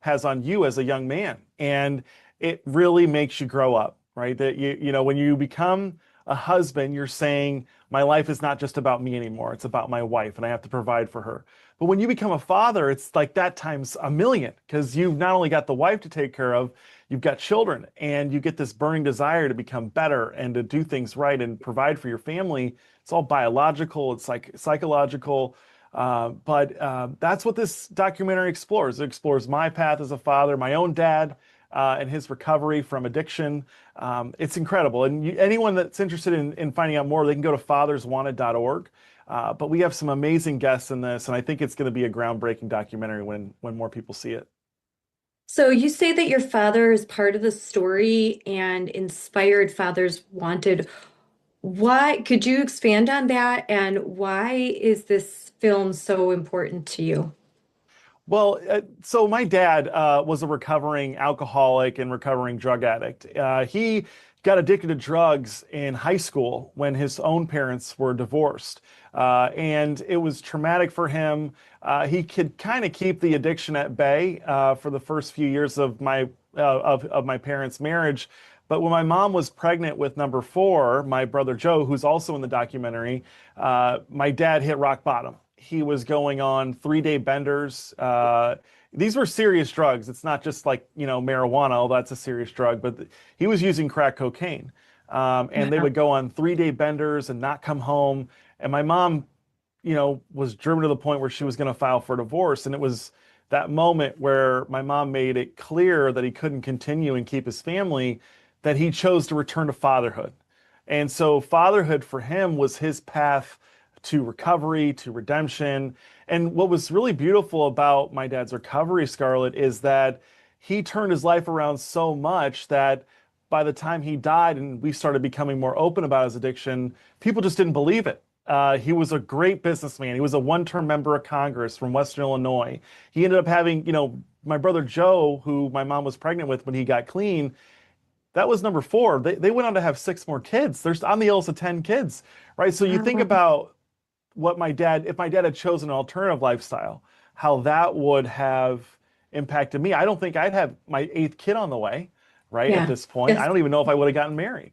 [SPEAKER 6] has on you as a young man. And it really makes you grow up, right? That when you become a husband, you're saying, my life is not just about me anymore. It's about my wife, and I have to provide for her. But when you become a father, it's like that times a million, because you've not only got the wife to take care of, you've got children, and you get this burning desire to become better and to do things right and provide for your family. It's all biological, it's like psychological. But that's what this documentary explores. It explores my path as a father, my own dad, and his recovery from addiction. It's incredible. And anyone that's interested in finding out more, they can go to fatherswanted.org. But we have some amazing guests in this, and I think it's going to be a groundbreaking documentary when more people see it.
[SPEAKER 5] So you say that your father is part of the story and inspired Fathers Wanted. Why could you expand on that, and why is this film so important to you?
[SPEAKER 6] Well, so my dad was a recovering alcoholic and recovering drug addict. He got addicted to drugs in high school when his own parents were divorced. And it was traumatic for him. He could kind of keep the addiction at bay for the first few years of my parents' marriage. But when my mom was pregnant with number 4, my brother Joe, who's also in the documentary, my dad hit rock bottom. He was going on 3-day benders. These were serious drugs. It's not just like, marijuana, although that's a serious drug, but he was using crack cocaine. And they would go on 3-day benders and not come home. And my mom, was driven to the point where she was going to file for divorce. And it was that moment where my mom made it clear that he couldn't continue and keep his family, that he chose to return to fatherhood. And so fatherhood for him was his path to recovery, to redemption. And what was really beautiful about my dad's recovery, Scarlett, is that he turned his life around so much that by the time he died and we started becoming more open about his addiction, people just didn't believe it. He was a great businessman. He was a one-term member of Congress from Western Illinois. He ended up having, my brother Joe, who my mom was pregnant with when he got clean, that was number 4. They went on to have 6 more kids. I'm the eldest of 10 kids, right? So you think about if my dad had chosen an alternative lifestyle, how that would have impacted me. I don't think I'd have my 8th kid on the way, right? At
[SPEAKER 5] Yeah.
[SPEAKER 6] this point, I don't even know if I would have gotten married.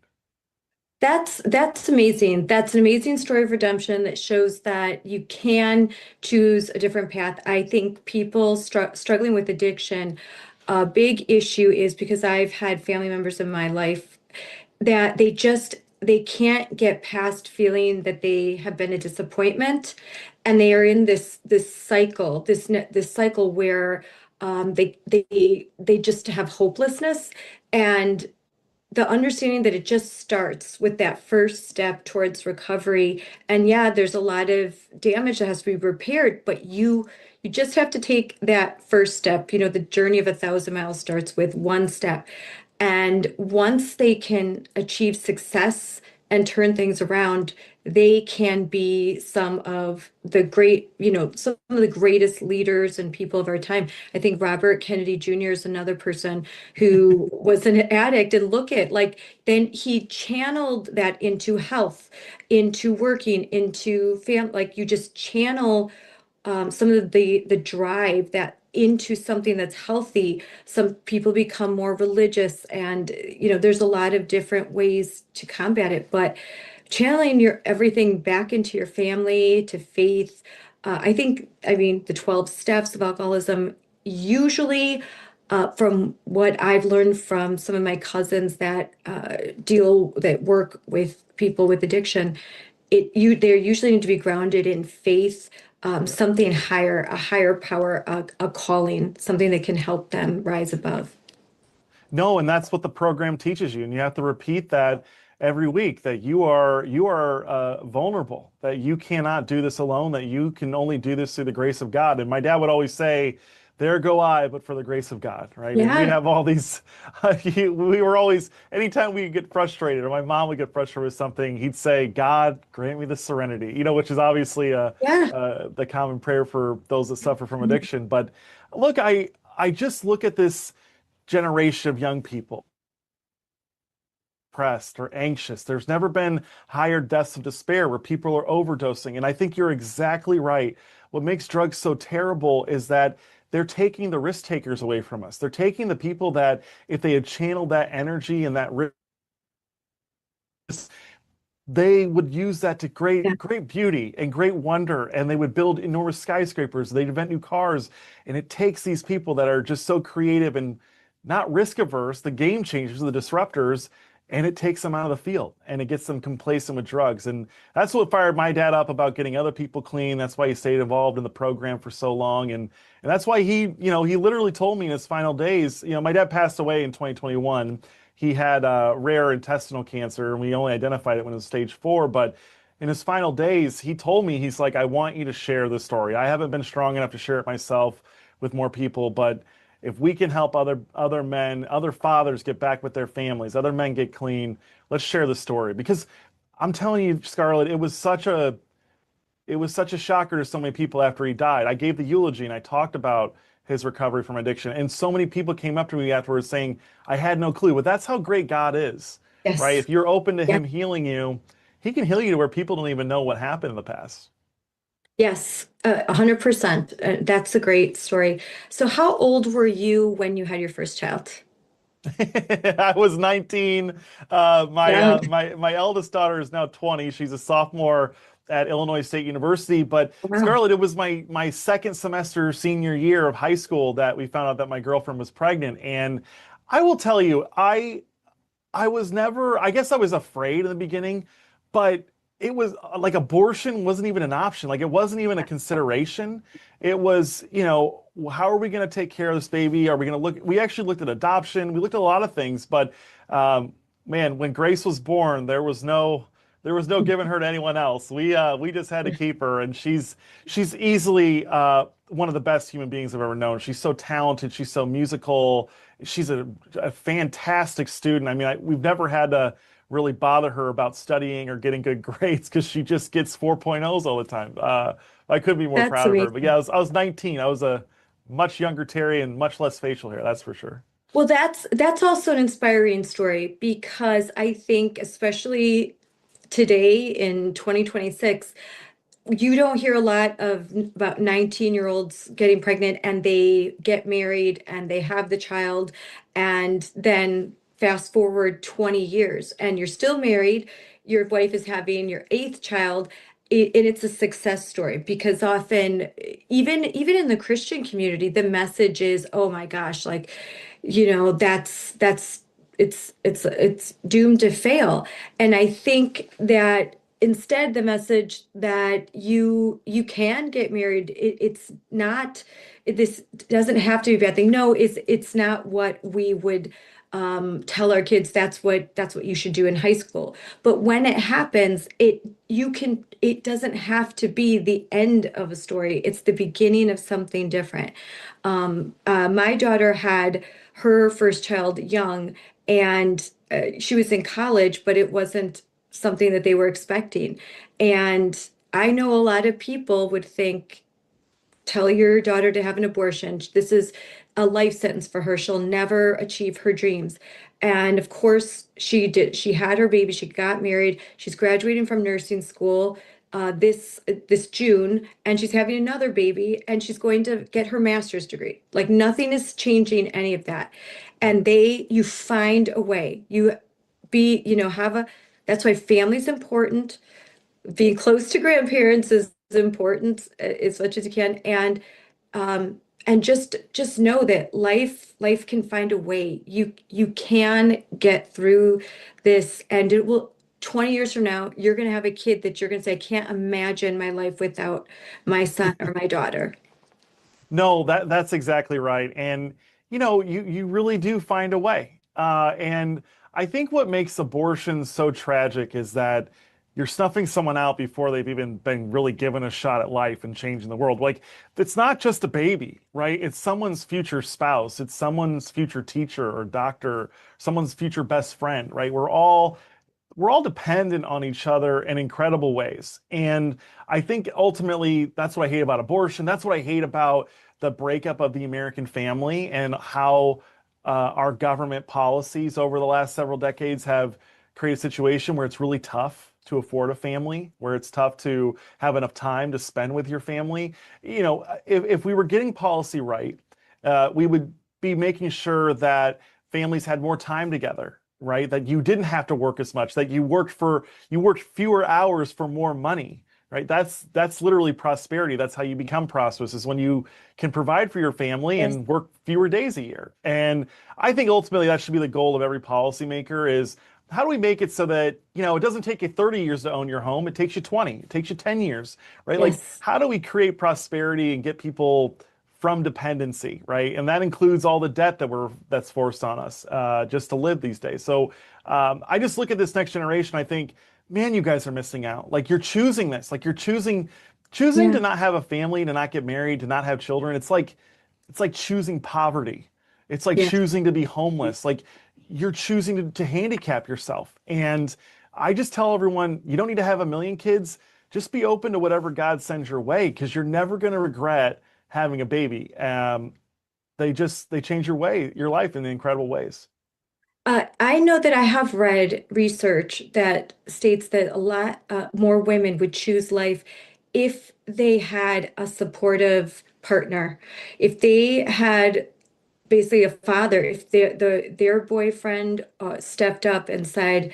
[SPEAKER 5] That's amazing. That's an amazing story of redemption that shows that you can choose a different path. I think people struggling with addiction, a big issue is because I've had family members in my life that they can't get past feeling that they have been a disappointment, and they are in this cycle, this cycle where they just have hopelessness, and the understanding that it just starts with that first step towards recovery. And yeah, there's a lot of damage that has to be repaired, but you just have to take that first step. The journey of 1,000 miles starts with one step. And once they can achieve success and turn things around, they can be some of the some of the greatest leaders and people of our time. I think Robert Kennedy Jr. is another person who was an addict, and look at like then he channeled that into health, into working, into like you just channel some of the drive that into something that's healthy. Some people become more religious, and there's a lot of different ways to combat it, but channeling your everything back into your family to faith. I mean, the 12 steps of alcoholism usually, from what I've learned from some of my cousins that that work with people with addiction, they usually need to be grounded in faith, something higher, a higher power, a calling, something that can help them rise above.
[SPEAKER 6] No, and that's what the program teaches you, and you have to repeat that every week, that you are vulnerable, that you cannot do this alone, that you can only do this through the grace of God. And my dad would always say, "There go I, but for the grace of God," right? And we'd
[SPEAKER 5] Yeah.
[SPEAKER 6] have all these. We were always, anytime we get frustrated, or my mom would get frustrated with something, he'd say, "God, grant me the serenity," which is obviously
[SPEAKER 5] Yeah.
[SPEAKER 6] the common prayer for those that suffer from addiction. But look, I just look at this generation of young people depressed or anxious. There's never been higher deaths of despair where people are overdosing. And I think you're exactly right. What makes drugs so terrible is that they're taking the risk takers away from us. They're taking the people that, if they had channeled that energy and that risk, they would use that to
[SPEAKER 5] Yeah.
[SPEAKER 6] great beauty and great wonder, and they would build enormous skyscrapers, they'd invent new cars. And it takes these people that are just so creative and not risk averse, the game changers, the disruptors, and it takes them out of the field and it gets them complacent with drugs. And that's what fired my dad up about getting other people clean. That's why he stayed involved in the program for so long. And that's why he literally told me in his final days, my dad passed away in 2021. He had rare intestinal cancer, and we only identified it when it was stage 4. But in his final days, he told me, he's like, "I want you to share this story. I haven't been strong enough to share it myself with more people, but if we can help other men, other fathers get back with their families, other men get clean, let's share the story." Because I'm telling you, Scarlett, it was such a shocker to so many people after he died. I gave the eulogy and I talked about his recovery from addiction, and so many people came up to me afterwards saying, "I had no clue." But that's how great God is, right?
[SPEAKER 5] Yes.
[SPEAKER 6] If you're open to
[SPEAKER 5] Yeah.
[SPEAKER 6] him healing you, he can heal you to where people don't even know what happened in the past.
[SPEAKER 5] Yes. 100%. That's a great story. So, how old were you when you had your first child?
[SPEAKER 6] I was 19. My
[SPEAKER 5] Yeah.
[SPEAKER 6] my eldest daughter is now 20. She's a sophomore at Illinois State University. But
[SPEAKER 5] Wow.
[SPEAKER 6] Scarlett, it was my second semester senior year of high school that we found out that my girlfriend was pregnant. And I will tell you, I was never, I guess I was afraid in the beginning, but it was like abortion wasn't even an option. Like it wasn't even a consideration. It was, how are we going to take care of this baby? Are we going to we actually looked at adoption. We looked at a lot of things, but man, when Grace was born, there was no giving her to anyone else. We just had to keep her, and she's easily one of the best human beings I've ever known. She's so talented. She's so musical. She's a fantastic student. I mean, we've never had to really bother her about studying or getting good grades because she just gets 4.0s all the time. I couldn't be more
[SPEAKER 5] That's
[SPEAKER 6] proud of her. But yeah,
[SPEAKER 5] amazing.
[SPEAKER 6] I was 19. I was a much younger Terry and much less facial hair. That's for sure.
[SPEAKER 5] Well, that's also an inspiring story because I think, especially today in 2026, you don't hear a lot of about 19-year-olds getting pregnant and they get married and they have the child, and then fast forward 20 years and you're still married, your wife is having your eighth child, and it's a success story because often, even in the Christian community, the message is, oh my gosh, like, that's it's doomed to fail. And I think that instead the message that you can get married, it's not, this doesn't have to be a bad thing. No, it's not what we would tell our kids that's what you should do in high school. But when it happens, it doesn't have to be the end of a story. It's the beginning of something different. My daughter had her first child young, and she was in college, but it wasn't something that they were expecting. And I know a lot of people would think, tell your daughter to have an abortion. This is a life sentence for her. She'll never achieve her dreams. And of course, she did. She had her baby. She got married. She's graduating from nursing school this June, and she's having another baby, and she's going to get her master's degree. Like nothing is changing any of that. And you find a way. Have a. That's why family's important. Being close to grandparents is important as much as you can, and just know that life can find a way. You can get through this, and it will. 20 years from now, you're going to have a kid that you're going to say, I can't imagine my life without my son or my daughter.
[SPEAKER 6] No, that's exactly right. And you really do find a way. And I think what makes abortion so tragic is that you're snuffing someone out before they've even been really given a shot at life and changing the world. Like it's not just a baby, right? It's someone's future spouse, it's someone's future teacher or doctor, someone's future best friend, right? We're all dependent on each other in incredible ways. And I think ultimately that's what I hate about abortion. That's what I hate about the breakup of the American family and how our government policies over the last several decades have created a situation where it's really tough to afford a family, where it's tough to have enough time to spend with your family. If we were getting policy right, we would be making sure that families had more time together, right? That you didn't have to work as much, that you worked fewer hours for more money, right? That's literally prosperity. That's how you become prosperous, is when you can provide for your family and work fewer days a year. And I think ultimately that should be the goal of every policymaker is, how do we make it so that, it doesn't take you 30 years to own your home, it takes you 20, it takes you 10 years, right? Like, how do we create prosperity and get people from dependency, right? And that includes all the debt that's forced on us just to live these days. So I just look at this next generation, I think, man, you guys are missing out. Like you're choosing this, like you're choosing to not have a family, to not get married, to not have children. It's like choosing poverty. It's like choosing to be homeless. Like you're choosing to handicap yourself. And I just tell everyone, you don't need to have a million kids. Just be open to whatever God sends your way, because you're never going to regret having a baby. They change your life in incredible ways.
[SPEAKER 5] I know that I have read research that states that a lot more women would choose life if they had a supportive partner, if they had basically a father, if their boyfriend stepped up and said,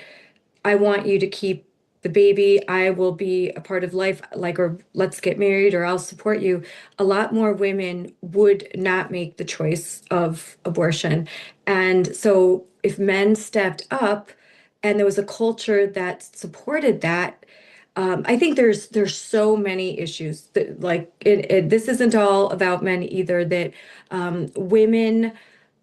[SPEAKER 5] I want you to keep the baby. I will be a part of life, or let's get married, or I'll support you. A lot more women would not make the choice of abortion. And so if men stepped up and there was a culture that supported that, I think there's so many issues that this isn't all about men either, that women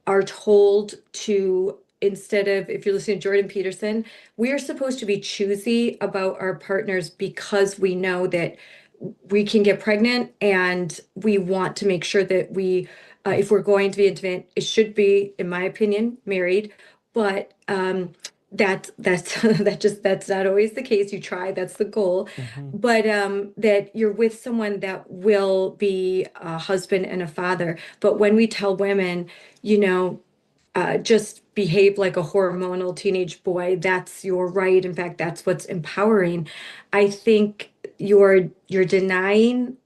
[SPEAKER 5] are told to, instead of, if you're listening to Jordan Peterson, we are supposed to be choosy about our partners because we know that we can get pregnant, and we want to make sure that if we're going to be intimate, it should be, in my opinion, married. But that's not always the case. You try, that's the goal. But that you're with someone that will be a husband and a father. But when we tell women, just behave like a hormonal teenage boy, that's your right. In fact, that's what's empowering. I think you're denying,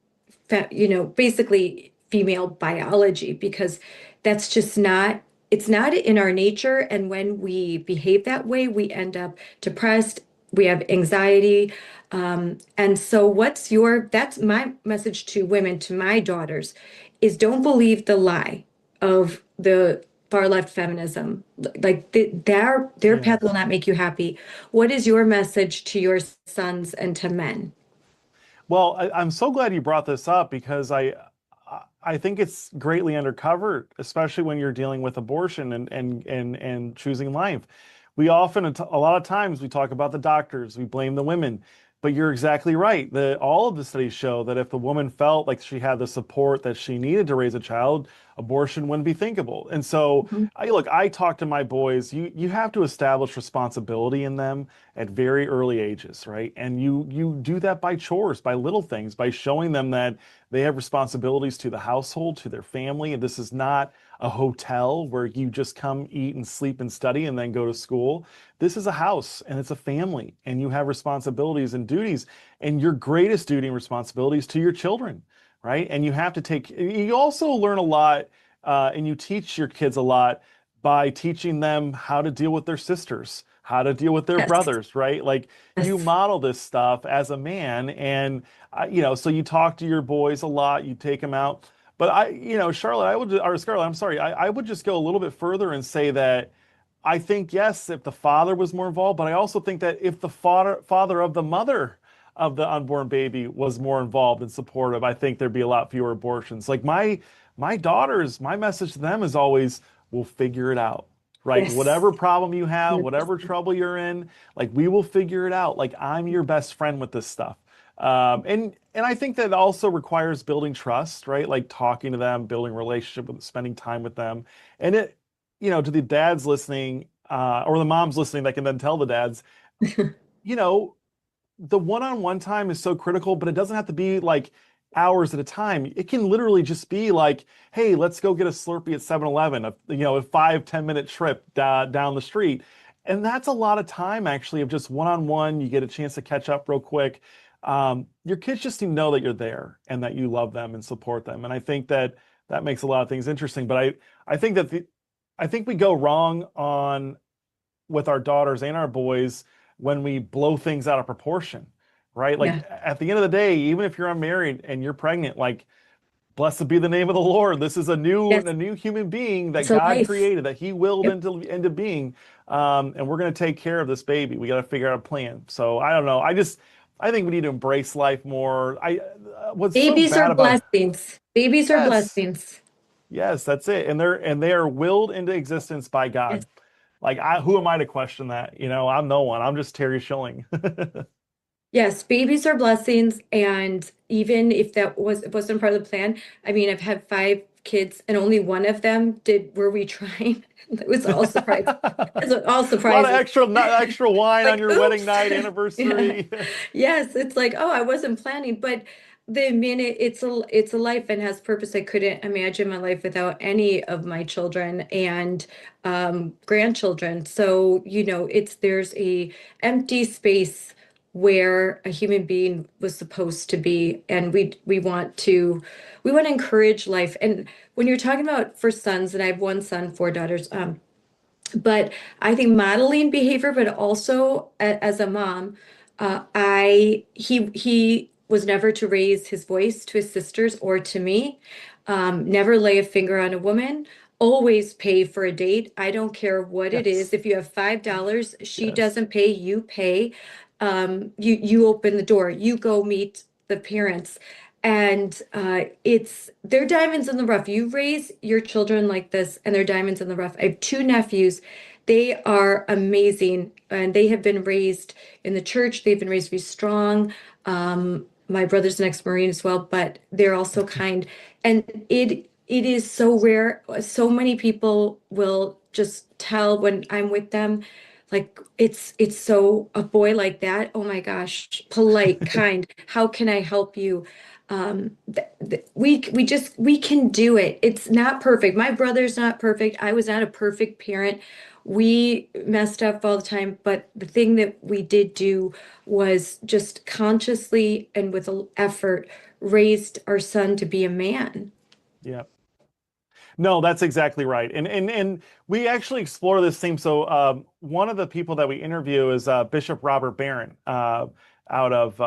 [SPEAKER 5] basically female biology, because that's just not, it's not in our nature. And when we behave that way, we end up depressed, we have anxiety. And so that's my message to women, to my daughters, is don't believe the lie of the far left feminism. Like their path will not make you happy. What is your message to your sons and to men?
[SPEAKER 6] Well, I'm so glad you brought this up, because I think it's greatly undercovered, especially when you're dealing with abortion and choosing life. A lot of times we talk about the doctors, we blame the women. But you're exactly right. All of the studies show that if the woman felt like she had the support that she needed to raise a child, abortion wouldn't be thinkable. And so,
[SPEAKER 5] Mhm.
[SPEAKER 6] I talk to my boys. You have to establish responsibility in them at very early ages, right? And you do that by chores, by little things, by showing them that they have responsibilities to the household, to their family, and this is not a hotel where you just come, eat, and sleep and study and then go to school. This is a house and it's a family, and you have responsibilities and duties, and your greatest duty and responsibility is to your children, right? And you have to you also learn a lot, and you teach your kids a lot by teaching them how to deal with their sisters, how to deal with their
[SPEAKER 5] Yes.
[SPEAKER 6] brothers, right? Like you
[SPEAKER 5] Yes.
[SPEAKER 6] model this stuff as a man, and so you talk to your boys a lot, you take them out. But Charlotte, or Scarlett, I'm sorry, I would just go a little bit further and say that I think, yes, if the father was more involved, but I also think that if the father of the mother of the unborn baby was more involved and supportive, I think there'd be a lot fewer abortions. Like my daughters, my message to them is always, we'll figure it out. Right?
[SPEAKER 5] Yes.
[SPEAKER 6] Whatever problem you have, whatever
[SPEAKER 5] 100%.
[SPEAKER 6] trouble you're in, like we will figure it out. Like I'm your best friend with this stuff. And I think that also requires building trust, right? Like talking to them, building relationship with, spending time with them. And to the dads listening, or the moms listening that can then tell the dads, you know, the one-on-one time is so critical, but it doesn't have to be like hours at a time. It can literally just be like, hey, let's go get a Slurpee at 7-Eleven, a 5-10 minute trip down the street. And that's a lot of time actually of just one-on-one. You get a chance to catch up real quick. Your kids just need to know that you're there and that you love them and support them. And I think that makes a lot of things interesting. But I think I think we go wrong on with our daughters and our boys when we blow things out of proportion, right? Like
[SPEAKER 5] Yeah.
[SPEAKER 6] at the end of the day, even if you're unmarried and you're pregnant, like blessed be the name of the Lord. This is a
[SPEAKER 5] Yes.
[SPEAKER 6] new human being that
[SPEAKER 5] It's a
[SPEAKER 6] God
[SPEAKER 5] life.
[SPEAKER 6] created, that He willed
[SPEAKER 5] Yep.
[SPEAKER 6] into being, and we're going to take care of this baby. We got to figure out a plan. So I don't know. I think we need to embrace life more. What's so
[SPEAKER 5] Babies
[SPEAKER 6] bad
[SPEAKER 5] are
[SPEAKER 6] about
[SPEAKER 5] blessings. Babies are
[SPEAKER 6] yes,
[SPEAKER 5] blessings.
[SPEAKER 6] yes, that's it. And they are willed into existence by
[SPEAKER 5] Yes.
[SPEAKER 6] God. Like who am I to question that? I'm no one. I'm just Terry Schilling.
[SPEAKER 5] Yes, babies are blessings, and even if it wasn't part of the plan, I mean, I've had 5 kids, and only one of them were we trying. It was all surprise. It's all
[SPEAKER 6] A lot of
[SPEAKER 5] surprises.
[SPEAKER 6] extra wine on
[SPEAKER 5] Like,
[SPEAKER 6] your wedding
[SPEAKER 5] oops.
[SPEAKER 6] night
[SPEAKER 5] Yeah.
[SPEAKER 6] anniversary.
[SPEAKER 5] Yes, it's like, oh, I wasn't planning, but the minute it's a life and has purpose. I couldn't imagine my life without any of my children and grandchildren. So, there's a empty space where a human being was supposed to be, and we want to encourage life. And when you're talking about for sons, and I have one son, 4 daughters, but I think modeling behavior, but also as a mom, he was never to raise his voice to his sisters or to me, never lay a finger on a woman, always pay for a date. I don't care what it is.
[SPEAKER 6] Yes.
[SPEAKER 5] If you have $5, she
[SPEAKER 6] Yes.
[SPEAKER 5] doesn't pay, you pay. You open the door, you go meet the parents. And they're diamonds in the rough. You raise your children like this, and they're diamonds in the rough. I have 2 nephews. They are amazing, and they have been raised in the church. They've been raised to be strong. My brother's an ex-Marine as well, but they're also kind. And it is so rare. So many people will just tell when I'm with them, like it's so a boy like that. Oh my gosh, polite, kind. How can I help you? We can do it. It's not perfect. My brother's not perfect. I was not a perfect parent. We messed up all the time, but the thing that we did do was just consciously and with effort raised our son to be a man.
[SPEAKER 6] Yeah. No, that's exactly right. And we actually explore this theme. So one of the people that we interview is Bishop Robert Barron, out of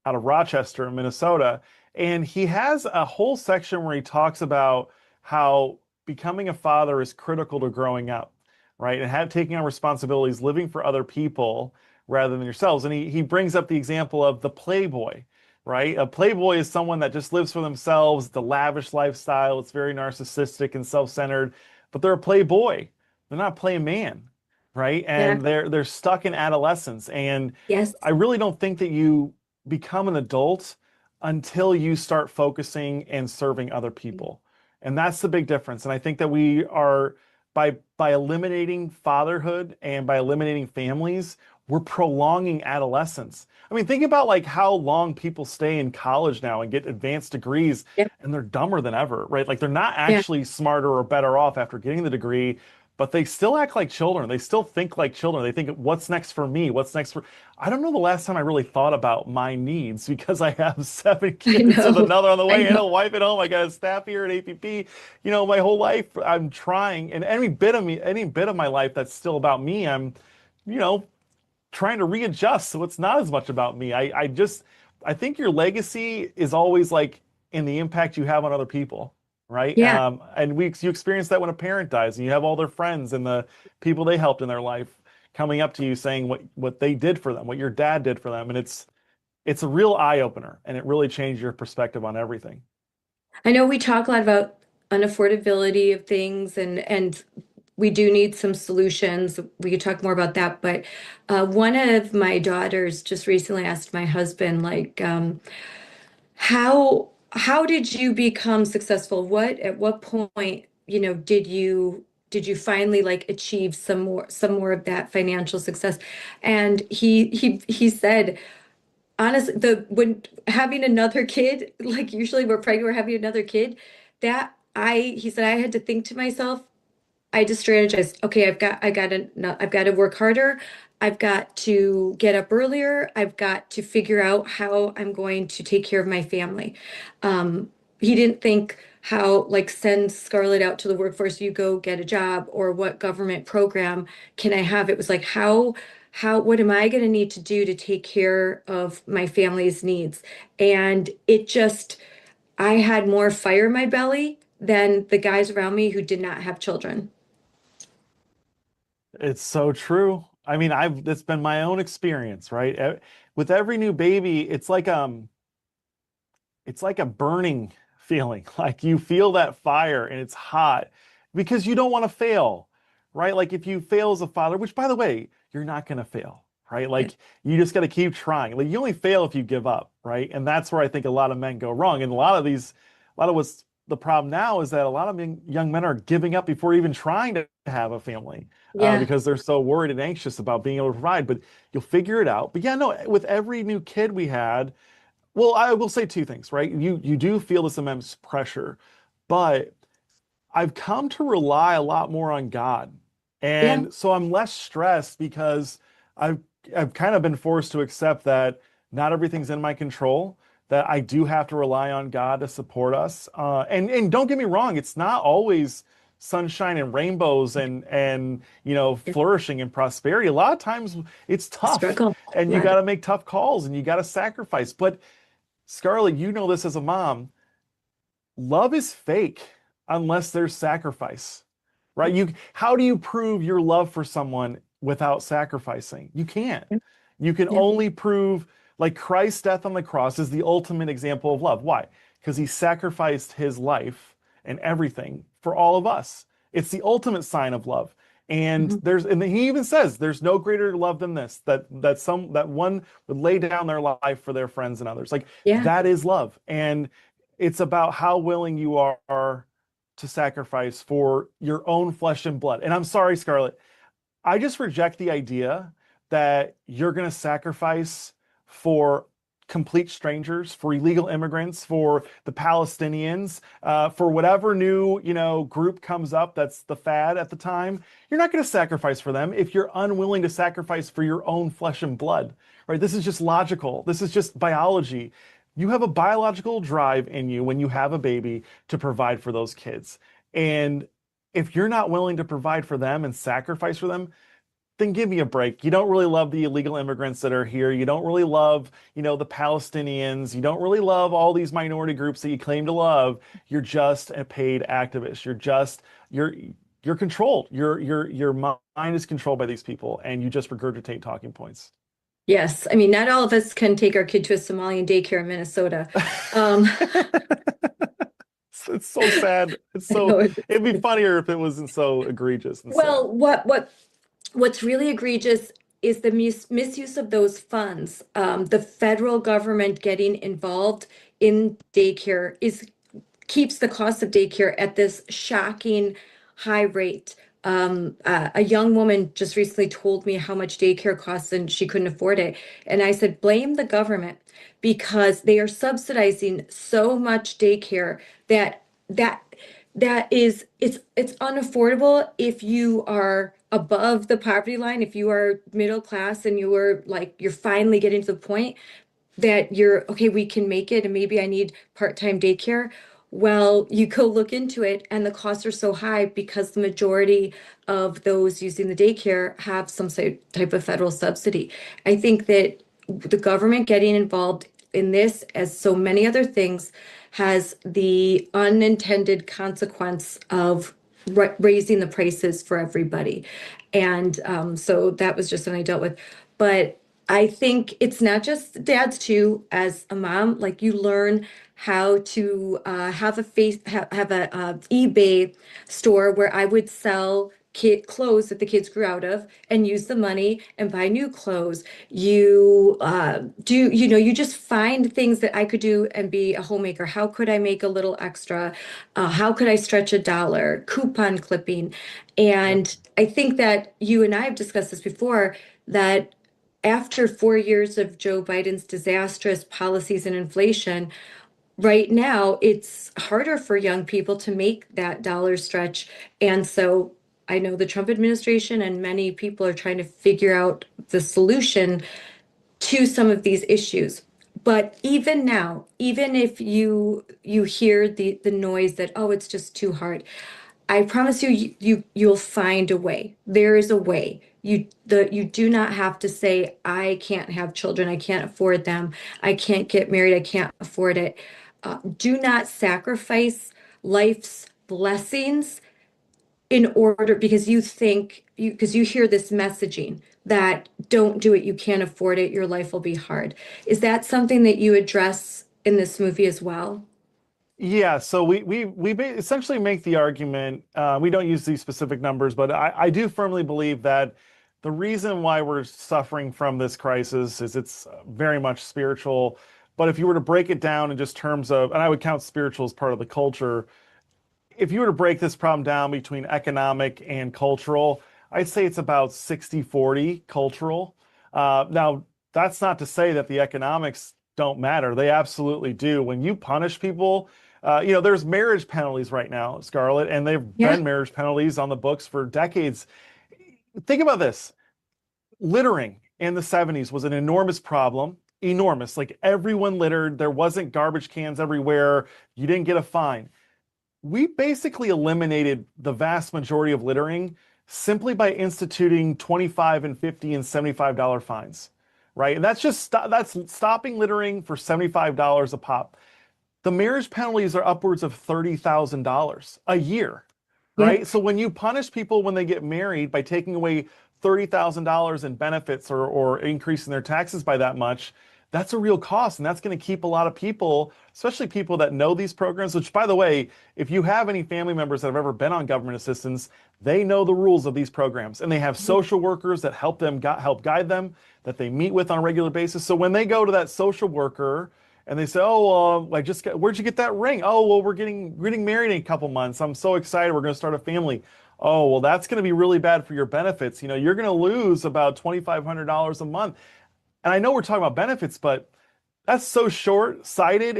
[SPEAKER 6] Rochester, Minnesota. And he has a whole section where he talks about how becoming a father is critical to growing up, right? And taking on responsibilities, living for other people rather than yourselves. And he brings up the example of the playboy, right? A playboy is someone that just lives for themselves, the lavish lifestyle. It's very narcissistic and self-centered, but they're a playboy. They're not a play man, right?
[SPEAKER 5] Yeah.
[SPEAKER 6] And they're stuck in adolescence. And
[SPEAKER 5] Yes.
[SPEAKER 6] I really don't think that you become an adult until you start focusing and serving other people. And that's the big difference. And I think that we are by eliminating fatherhood and by eliminating families, we're prolonging adolescence. I mean, think about like how long people stay in college now and get advanced degrees
[SPEAKER 5] Yep.
[SPEAKER 6] and they're dumber than ever, right? Like they're not
[SPEAKER 5] Yeah.
[SPEAKER 6] actually smarter or better off after getting the degree, but they still act like children. They still think like children. They think, what's next for me? What's next for... I don't know the last time I really thought about my needs because I have 7
[SPEAKER 5] I
[SPEAKER 6] kids with
[SPEAKER 5] know.
[SPEAKER 6] another on the
[SPEAKER 5] I
[SPEAKER 6] way and
[SPEAKER 5] know.
[SPEAKER 6] a wife at home. I got a staff here at APP. You know, my whole life I'm trying, and any bit of me, any bit of my life that's still about me, I'm, you know, trying to readjust so it's not as much about me. I think your legacy is always like in the impact you have on other people, right?
[SPEAKER 5] Yeah.
[SPEAKER 6] And you experience that when a parent dies and you have all their friends and the people they helped in their life coming up to you saying what they did for them, what your dad did for them. And it's a real eye opener and it really changed your perspective on everything.
[SPEAKER 5] I know we talk a lot about unaffordability of things and we do need some solutions. We could talk more about that, but one of my daughters just recently asked my husband, like, how did you become successful? At what point, did you finally like achieve some more of that financial success? And he said, honestly, the when having another kid, like usually we're pregnant, we're having another kid, he said I had to think to myself, I just strategized, okay, I've got to work harder. I've got to get up earlier. I've got to figure out how I'm going to take care of my family. He didn't think how, like, send Scarlett out to the workforce, you go get a job, or what government program can I have? It was like, what am I going to need to do to take care of my family's needs? And I had more fire in my belly than the guys around me who did not have children.
[SPEAKER 6] It's so true. I mean, it's been my own experience, right? With every new baby, it's like a burning feeling. Like you feel that fire and it's hot because you don't want to fail, right? Like if you fail as a father, which by the way, you're not going to fail, right? Like you just got to keep trying. Like you only fail if you give up, right? And that's where I think a lot of men go wrong. And a lot of what's the problem now is that a lot of young men are giving up before even trying to have a family
[SPEAKER 5] Yeah.
[SPEAKER 6] because they're so worried and anxious about being able to provide. But you'll figure it out. But yeah, no, with every new kid we had, well, I will say 2 things, right? You do feel this immense pressure, but I've come to rely a lot more on God.
[SPEAKER 5] Yeah.
[SPEAKER 6] And so I'm less stressed because I've I've kind of been forced to accept that not everything's in my control, that I do have to rely on God to support us. And don't get me wrong, it's not always sunshine and rainbows and
[SPEAKER 5] It's
[SPEAKER 6] flourishing and prosperity. A lot of times it's
[SPEAKER 5] a
[SPEAKER 6] tough
[SPEAKER 5] struggle.
[SPEAKER 6] and you
[SPEAKER 5] Yeah.
[SPEAKER 6] got to make tough calls and you got to sacrifice. But Scarlett, you know this as a mom. Love is fake unless there's sacrifice, right? How do you prove your love for someone without sacrificing? You can't.
[SPEAKER 5] Yeah.
[SPEAKER 6] You can
[SPEAKER 5] Yeah.
[SPEAKER 6] only prove like Christ's death on the cross is the ultimate example of love. Why? Because he sacrificed his life and everything for all of us. It's the ultimate sign of love. And
[SPEAKER 5] Mhm.
[SPEAKER 6] and he even says there's no greater love than this, that one would lay down their life for their friends and others. Like
[SPEAKER 5] Yeah.
[SPEAKER 6] that is love. And it's about how willing you are to sacrifice for your own flesh and blood. And I'm sorry, Scarlett, I just reject the idea that you're going to sacrifice for complete strangers, for illegal immigrants, for the Palestinians, for whatever new, group comes up that's the fad at the time. You're not going to sacrifice for them if you're unwilling to sacrifice for your own flesh and blood, right? This is just logical. This is just biology. You have a biological drive in you when you have a baby to provide for those kids. And if you're not willing to provide for them and sacrifice for them, then give me a break. You don't really love the illegal immigrants that are here. You don't really love, the Palestinians. You don't really love all these minority groups that you claim to love. You're just a paid activist. You're controlled. Your mind is controlled by these people, and you just regurgitate talking points.
[SPEAKER 5] Yes. I mean, not all of us can take our kid to a Somalian daycare in Minnesota. Um,
[SPEAKER 6] It's so sad.
[SPEAKER 5] I know
[SPEAKER 6] It'd be funnier if it wasn't so egregious and sad.
[SPEAKER 5] well, what what's really egregious is the misuse of those funds. The federal government getting involved in daycare keeps the cost of daycare at this shocking high rate. A young woman just recently told me how much daycare costs and she couldn't afford it. And I said, blame the government because they are subsidizing so much daycare that that it's unaffordable if you are above the poverty line, if you are middle class and you're finally getting to the point that you're okay, we can make it, and maybe I need part-time daycare. Well, you go look into it, and the costs are so high because the majority of those using the daycare have some type of federal subsidy. I think that the government getting involved in this, as so many other things, has the unintended consequence of raising the prices for everybody. And so that was just something I dealt with. But I think it's not just dads too. As a mom, like you learn how to have a eBay store where I would sell kid clothes that the kids grew out of and use the money and buy new clothes. You just find things that I could do and be a homemaker. How could I make a little extra? How could I stretch $1? Coupon clipping. And I think that you and I have discussed this before, that after 4 years of Joe Biden's disastrous policies and inflation, right now it's harder for young people to make that dollar stretch. And so I know the Trump administration and many people are trying to figure out the solution to some of these issues. But even now, even if you hear the noise that, oh, it's just too hard, I promise you'll find a way. There is a way. You do not have to say, I can't have children, I can't afford them, I can't get married, I can't afford it. Do not sacrifice life's blessings in order, because because you hear this messaging that don't do it, you can't afford it, your life will be hard. Is that something that you address in this movie as well?
[SPEAKER 6] Yeah, so essentially make the argument. We don't use these specific numbers, but I do firmly believe that the reason why we're suffering from this crisis is it's very much spiritual. But if you were to break it down in just terms of, and I would count spiritual as part of the culture, if you were to break this problem down between economic and cultural, I'd say it's about 60-40 cultural. Now, that's not to say that the economics don't matter. They absolutely do. When you punish people, there's marriage penalties right now, Scarlett, and they've
[SPEAKER 5] Yeah.
[SPEAKER 6] been marriage penalties on the books for decades. Think about this. Littering in the 70s was an enormous problem. Enormous. Like everyone littered. There wasn't garbage cans everywhere. You didn't get a fine. We basically eliminated the vast majority of littering simply by instituting $25 and $50 and $75 fines, right? And that's stopping littering for $75 a pop. The marriage penalties are upwards of $30,000 a year, right?
[SPEAKER 5] Yeah.
[SPEAKER 6] So when you punish people when they get married by taking away $30,000 in benefits or increasing their taxes by that much, that's a real cost. And that's going to keep a lot of people, especially people that know these programs, which, by the way, if you have any family members that have ever been on government assistance, they know the rules of these programs. And they have social workers that help guide them, that they meet with on a regular basis. So when they go to that social worker and they say, "Oh, where'd you get that ring? Oh, well, we're getting married in a couple months. I'm so excited. We're going to start a family." Oh, well, that's going to be really bad for your benefits. You're going to lose about $2,500 a month. And I know we're talking about benefits, but that's so short-sighted.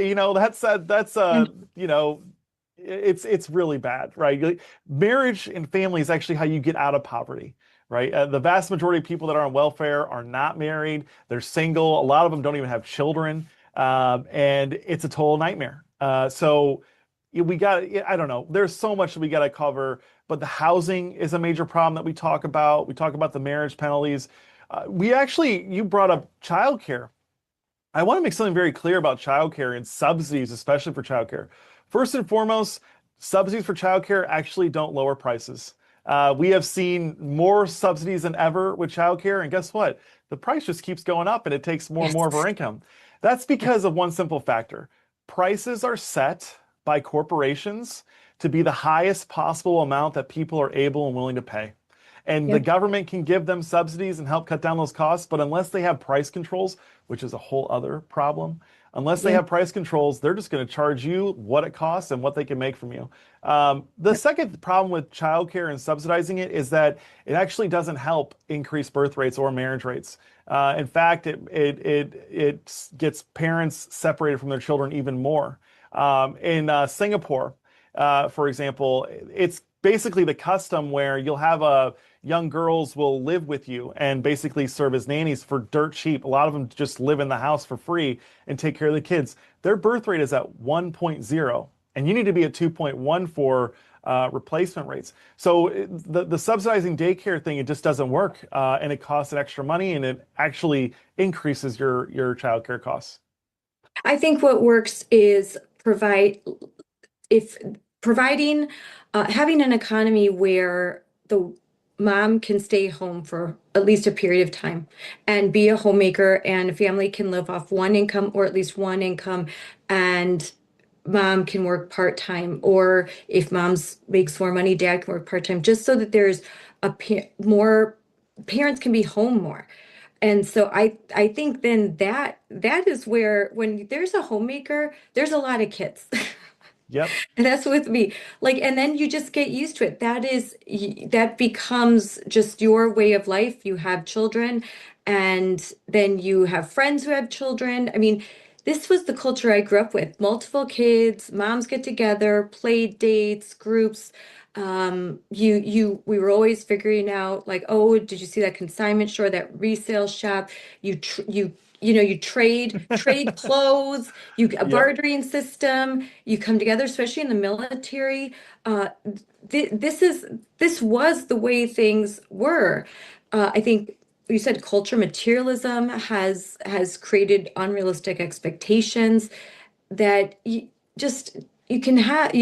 [SPEAKER 6] It's really bad, right? Marriage and family is actually how you get out of poverty, right? The vast majority of people that are on welfare are not married. They're single. A lot of them don't even have children. And it's a total nightmare. So I don't know. There's so much that we got to cover, but the housing is a major problem that we talk about. We talk about the marriage penalties. You brought up childcare. I want to make something very clear about childcare and subsidies, especially for childcare. First and foremost, subsidies for childcare actually don't lower prices. We have seen more subsidies than ever with childcare, and guess what? The price just keeps going up, and it takes more and more of our income. That's because of one simple factor. Prices are set by corporations to be the highest possible amount that people are able and willing to pay. And the
[SPEAKER 5] Yep.
[SPEAKER 6] government can give them subsidies and help cut down those costs, but unless they have price controls, which is a whole other problem, unless they
[SPEAKER 5] Yeah.
[SPEAKER 6] have price controls, they're just going to charge you what it costs and what they can make from you. The second problem with childcare and subsidizing it is that it actually doesn't help increase birth rates or marriage rates. In fact, it gets parents separated from their children even more. In Singapore, for example, it's basically the custom where you'll have young girls will live with you and basically serve as nannies for dirt cheap. A lot of them just live in the house for free and take care of the kids. Their birth rate is at 1.0, and you need to be at 2.1 for replacement rates. So the subsidizing daycare thing, it just doesn't work, and it costs an extra money, and it actually increases your childcare costs.
[SPEAKER 5] I think what works is if providing having an economy where the mom can stay home for at least a period of time and be a homemaker, and a family can live off one income or at least one income, and mom can work part-time, or if mom's makes more money, dad can work part-time, just so that there's more parents can be home more. And so I think then that is where, when there's a homemaker, there's a lot of kids.
[SPEAKER 6] Yep.
[SPEAKER 5] And that's with me. Like, and then you just get used to it. That becomes just your way of life. You have children, and then you have friends who have children. I mean, this was the culture I grew up with. Multiple kids, moms get together, play dates, groups. We were always figuring out, like, oh, did you see that consignment store, that resale shop? You trade clothes, a
[SPEAKER 6] Yep.
[SPEAKER 5] bartering system, you come together, especially in the military. This was the way things were. I think you said culture materialism has created unrealistic expectations that just you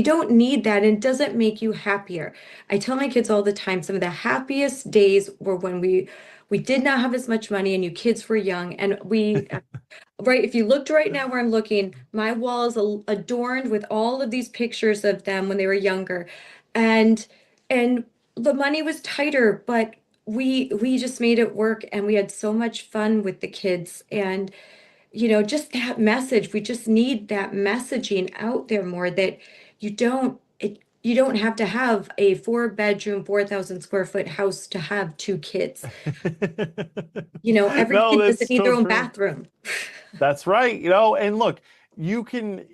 [SPEAKER 5] don't need that, and it doesn't make you happier. I tell my kids all the time, some of the happiest days were when we did not have as much money and you kids were young, and right, if you looked right now where I'm looking, my wall is adorned with all of these pictures of them when they were younger. And and the money was tighter, but we just made it work, and we had so much fun with the kids. And just that message, we just need that messaging out there more, that you don't have to have a 4-bedroom, 4,000 square foot house to have 2 kids. Every
[SPEAKER 6] No,
[SPEAKER 5] kid doesn't
[SPEAKER 6] that's
[SPEAKER 5] need their
[SPEAKER 6] so
[SPEAKER 5] own
[SPEAKER 6] true.
[SPEAKER 5] bathroom.
[SPEAKER 6] That's right. And look, you can,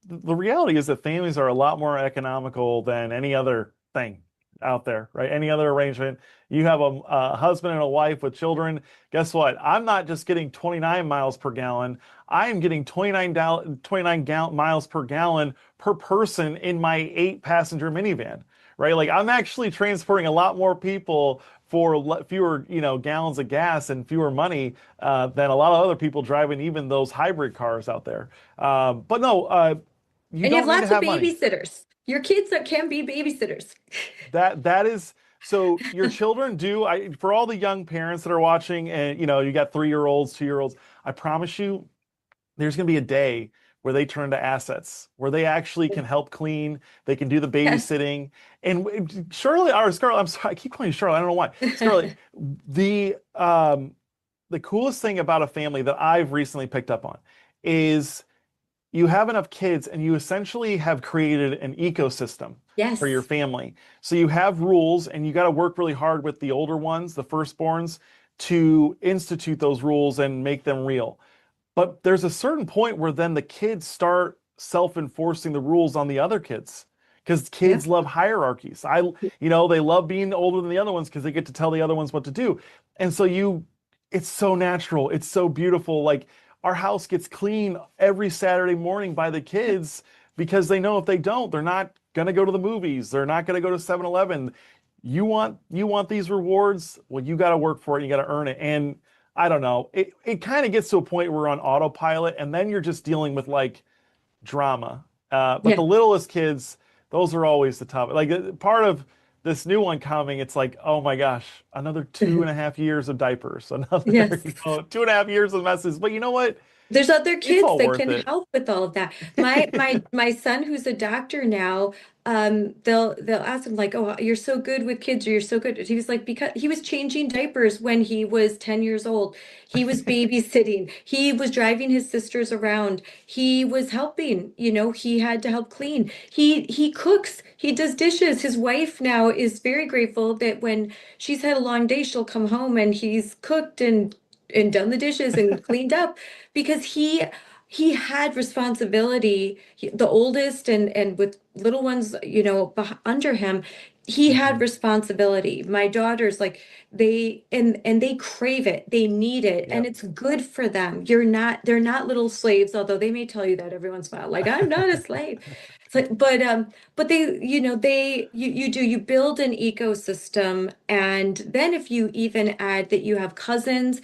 [SPEAKER 6] the reality is that families are a lot more economical than any other thing out there, right? Any other arrangement. You have a husband and a wife with children. Guess what? I'm not just getting 29 miles per gallon. I am getting 29 miles per gallon per person in my 8-passenger minivan, right? Like, I'm actually transporting a lot more people for fewer, gallons of gas and fewer money than a lot of other people driving even those hybrid cars out there. But no, you
[SPEAKER 5] And you have
[SPEAKER 6] don't need to
[SPEAKER 5] lots of
[SPEAKER 6] have money.
[SPEAKER 5] babysitters. Your kids that can be babysitters.
[SPEAKER 6] That is so your children do. For all the young parents that are watching, and you got 3-year-olds, 2-year-olds, I promise you, there's going to be a day where they turn to assets, where they actually can help clean, they can do the
[SPEAKER 5] Yes.
[SPEAKER 6] babysitting. And Charlotte, or Scarlett, I'm sorry, I keep calling you Charlotte. I don't know why. Scarlett, the coolest thing about a family that I've recently picked up on is you have enough kids and you essentially have created an ecosystem for your
[SPEAKER 5] Yes.
[SPEAKER 6] family. So you have rules, and you got to work really hard with the older ones, the firstborns, to institute those rules and make them real. But there's a certain point where then the kids start self-enforcing the rules on the other kids, because kids
[SPEAKER 5] Yep.
[SPEAKER 6] love hierarchies. They love being older than the other ones because they get to tell the other ones what to do. And so it's so natural. It's so beautiful. Like, our house gets clean every Saturday morning by the kids because they know if they don't, they're not going to go to the movies. They're not going to go to 7-Eleven. You want these rewards? Well, you got to work for it. You got to earn it. And I don't know. It kind of gets to a point where we're on autopilot, and then you're just dealing with like drama. But
[SPEAKER 5] Yeah.
[SPEAKER 6] the littlest kids, those are always the tough. Like, part of this new one coming, it's like, oh my gosh, another 2.5 years of diapers, another
[SPEAKER 5] Yes.
[SPEAKER 6] 2.5 years of messes. But you know what?
[SPEAKER 5] There's other
[SPEAKER 6] It's
[SPEAKER 5] kids
[SPEAKER 6] all
[SPEAKER 5] that
[SPEAKER 6] worth
[SPEAKER 5] can
[SPEAKER 6] it.
[SPEAKER 5] help with all of that. My son, who's a doctor now, they'll ask him like, "Oh, you're so good with kids, or you're so good." He was like, because he was changing diapers when he was 10 years old. He was babysitting. He was driving his sisters around. He was helping, he had to help clean. He cooks. He does dishes. His wife now is very grateful that when she's had a long day, she'll come home and he's cooked and done the dishes and cleaned up because he had responsibility. The oldest and with little ones, under him, he had
[SPEAKER 6] Mhm.
[SPEAKER 5] responsibility. My daughters, like and they crave it, they need it, and
[SPEAKER 6] Yep.
[SPEAKER 5] it's good for them. They're not little slaves, although they may tell you that every once in a while, like I'm not a slave. It's like, but you build an ecosystem, and then if you even add that you have cousins,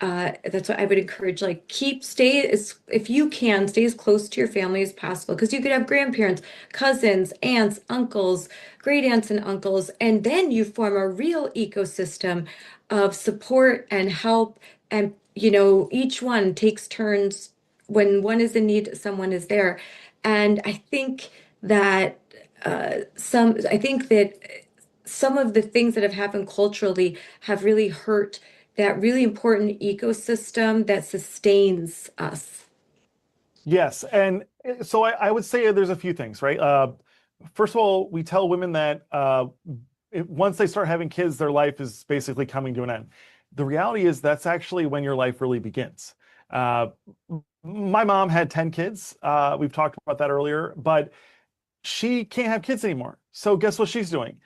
[SPEAKER 5] that's what I would encourage. Like, if you can, stay as close to your family as possible, because you could have grandparents, cousins, aunts, uncles, great aunts and uncles, and then you form a real ecosystem of support and help. And, each one takes turns. When one is in need, someone is there. And that I think that some of the things that have happened culturally have really hurt that really important ecosystem that sustains us.
[SPEAKER 6] Yes, and so I would say there's a few things, right? First of all, we tell women that once they start having kids, their life is basically coming to an end. The reality is that's actually when your life really begins. Uh, my mom had 10 kids. We've talked about that earlier, but she can't have kids anymore. So guess what she's doing?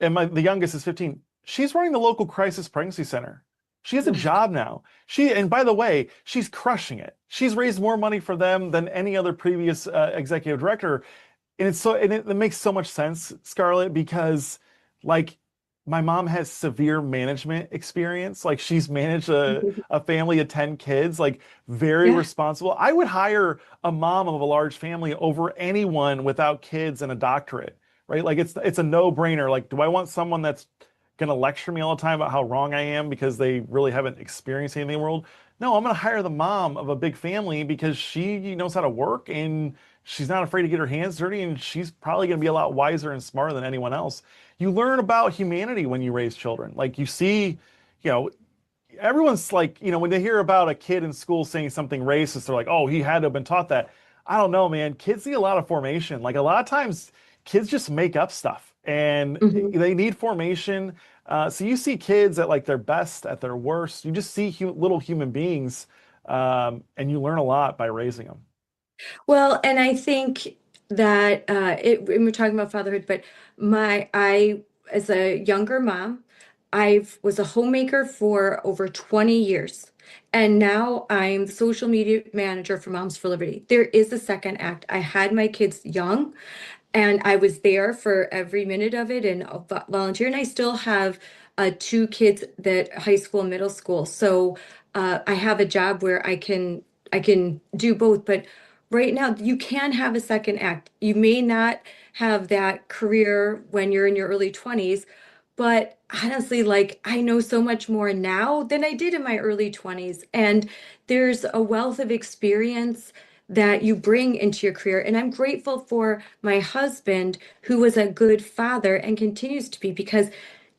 [SPEAKER 6] And the youngest is 15. She's running the local crisis pregnancy center. She has a
[SPEAKER 5] Wow.
[SPEAKER 6] job now. And by the way, she's crushing it. She's raised more money for them than any other previous executive director. And it makes so much sense, Scarlett, because like my mom has severe management experience. Like she's managed a family of 10 kids, like very
[SPEAKER 5] Yeah.
[SPEAKER 6] responsible. I would hire a mom of a large family over anyone without kids and a doctorate, right? Like it's a no-brainer. Like, do I want someone that's gonna lecture me all the time about how wrong I am because they really haven't experienced anything in the world? No, I'm gonna hire the mom of a big family because she knows how to work and she's not afraid to get her hands dirty, and she's probably going to be a lot wiser and smarter than anyone else. You learn about humanity when you raise children. Like you see, you know, everyone's like, when they hear about a kid in school saying something racist, they're like, oh, he had to have been taught that. I don't know, man. Kids need a lot of formation. Like a lot of times, kids just make up stuff and
[SPEAKER 5] Mhm.
[SPEAKER 6] they need formation. So you see kids at like their best, at their worst. You just see little human beings, and you learn a lot by raising them.
[SPEAKER 5] Well, and I think that and we're talking about fatherhood, but as a younger mom, I was a homemaker for over 20 years. And now I'm the social media manager for Moms for Liberty. There is a second act. I had my kids young, and I was there for every minute of it and volunteer. And I still have two kids that high school and middle school. So I have a job where I can do both. But right now, you can have a second act. You may not have that career when you're in your early 20s, but honestly, like I know so much more now than I did in my early 20s. And there's a wealth of experience that you bring into your career. And I'm grateful for my husband, who was a good father and continues to be, because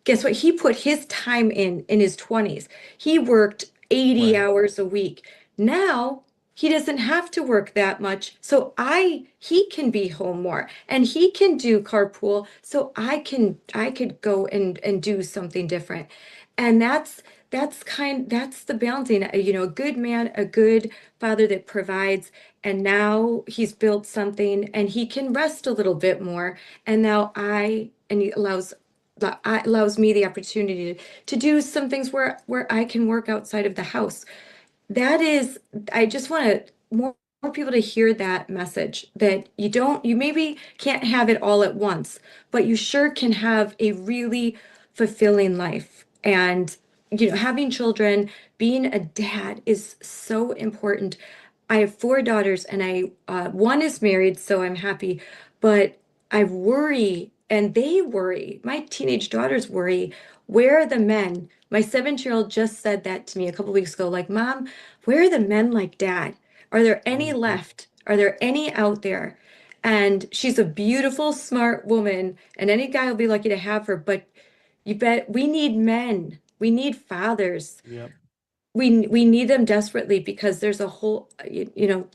[SPEAKER 5] guess what? He put his time in his 20s. He worked 80
[SPEAKER 6] Right.
[SPEAKER 5] hours a week. Now he doesn't have to work that much. So he can be home more and he can do carpool. So I could go and do something different. And that's the balancing, a good man, a good father that provides. And now he's built something and he can rest a little bit more. And now and he allows me the opportunity to do some things where I can work outside of the house. That is, I just want more people to hear that message, that you maybe can't have it all at once, but you sure can have a really fulfilling life. And, having children, being a dad is so important. I have four daughters, and one is married, so I'm happy, but I worry, and they worry, my teenage daughters worry, where are the men My 7-year-old just said that to me a couple weeks ago, like, Mom, where are the men like Dad? Are there any left? Are there any out there? And she's a beautiful, smart woman, and any guy will be lucky to have her. But you bet we need men. We need fathers.
[SPEAKER 6] Yep.
[SPEAKER 5] We need them desperately because there's a whole,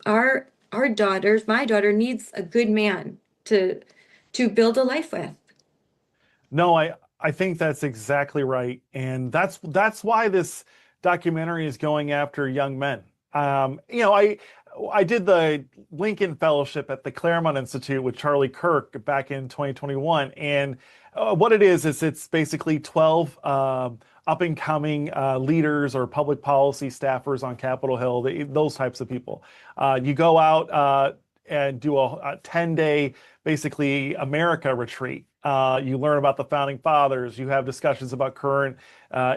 [SPEAKER 5] our daughters, my daughter needs a good man to build a life with.
[SPEAKER 6] No, I think that's exactly right, and that's why this documentary is going after young men. I did the Lincoln Fellowship at the Claremont Institute with Charlie Kirk back in 2021, and what it is it's basically 12 up and coming leaders or public policy staffers on Capitol Hill, those types of people. You go out and do a 10-day basically America retreat. You learn about the founding fathers. You have discussions about current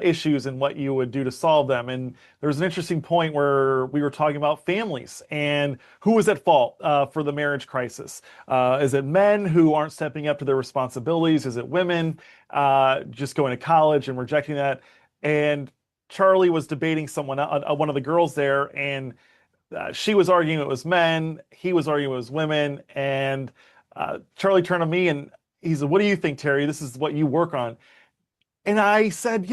[SPEAKER 6] issues and what you would do to solve them. And there was an interesting point where we were talking about families and who was at fault for the marriage crisis. Is it men who aren't stepping up to their responsibilities? Is it women just going to college and rejecting that? And Charlie was debating someone, one of the girls there, and she was arguing it was men. He was arguing it was women. And Charlie turned to me and he said, "What do you think, Terry? This is what you work on." And I said,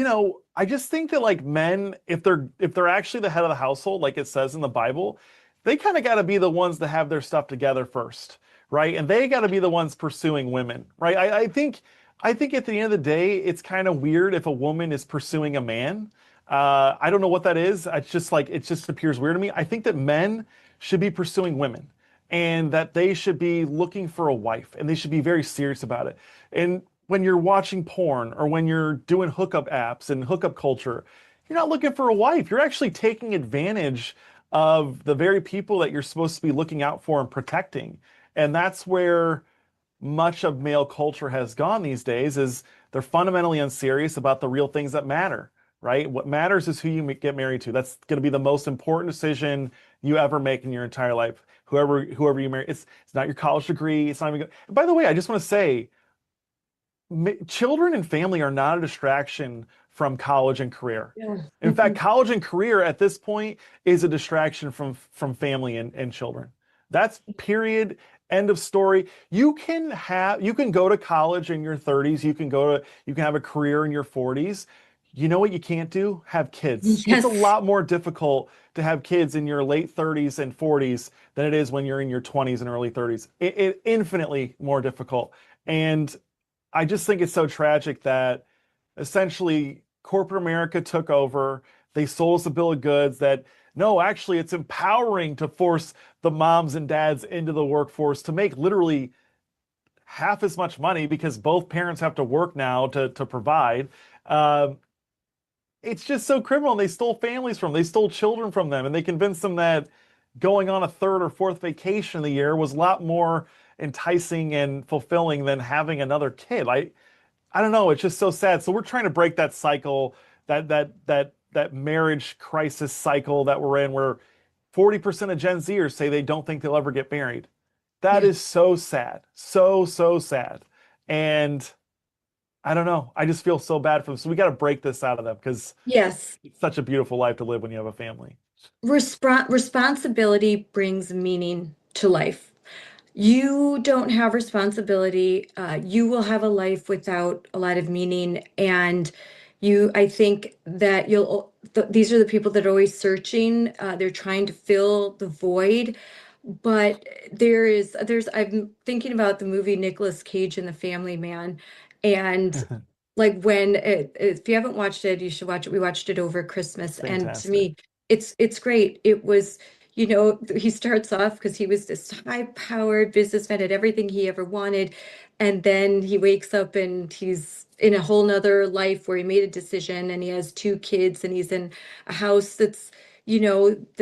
[SPEAKER 6] I just think that like men, if they're actually the head of the household, like it says in the Bible, they kind of got to be the ones that have their stuff together first, right? And they got to be the ones pursuing women, right? I think at the end of the day, it's kind of weird if a woman is pursuing a man. I don't know what that is. It's just like it just appears weird to me. I think that men should be pursuing women, and that they should be looking for a wife, and they should be very serious about it. And when you're watching porn or when you're doing hookup apps and hookup culture, you're not looking for a wife. You're actually taking advantage of the very people that you're supposed to be looking out for and protecting. And that's where much of male culture has gone these days, is they're fundamentally unserious about the real things that matter, right? What matters is who you get married to. That's going to be the most important decision you ever make in your entire life. Whoever you marry, it's not your college degree. It's not even. By the way, I just want to say, children and family are not a distraction from college and career.
[SPEAKER 5] Yeah.
[SPEAKER 6] In fact, college and career at this point is a distraction from family and children. That's period. End of story. You can go to college in your 30s. You can have a career in your 40s. You know what you can't do? Have kids.
[SPEAKER 5] Yes.
[SPEAKER 6] It's a lot more difficult to have kids in your late 30s and 40s than it is when you're in your 20s and early 30s. It infinitely more difficult. And I just think it's so tragic that essentially corporate America took over. They sold us a bill of goods that, no, actually it's empowering to force the moms and dads into the workforce to make literally half as much money because both parents have to work now to provide. It's just so criminal. They stole families from them. They stole children from them, and they convinced them that going on a third or fourth vacation of the year was a lot more enticing and fulfilling than having another kid. I don't know. It's just so sad. So we're trying to break that cycle, that marriage crisis cycle that we're in, where 40% of Gen Zers say they don't think they'll ever get married. That is so sad. So sad. And I don't know. I just feel so bad for them. So we got to break this out of them because
[SPEAKER 5] Yes.
[SPEAKER 6] it's such a beautiful life to live when you have a family.
[SPEAKER 5] Responsibility brings meaning to life. You don't have responsibility, you will have a life without a lot of meaning. And I think that these are the people that are always searching. They're trying to fill the void. But I'm thinking about the movie Nicolas Cage and the Family Man. And like if you haven't watched it, you should watch it. We watched it over Christmas. And to me, it's great. It was, he starts off because he was this high-powered businessman, had everything he ever wanted. And then he wakes up and he's in a whole nother life where he made a decision and he has 2 kids and he's in a house that's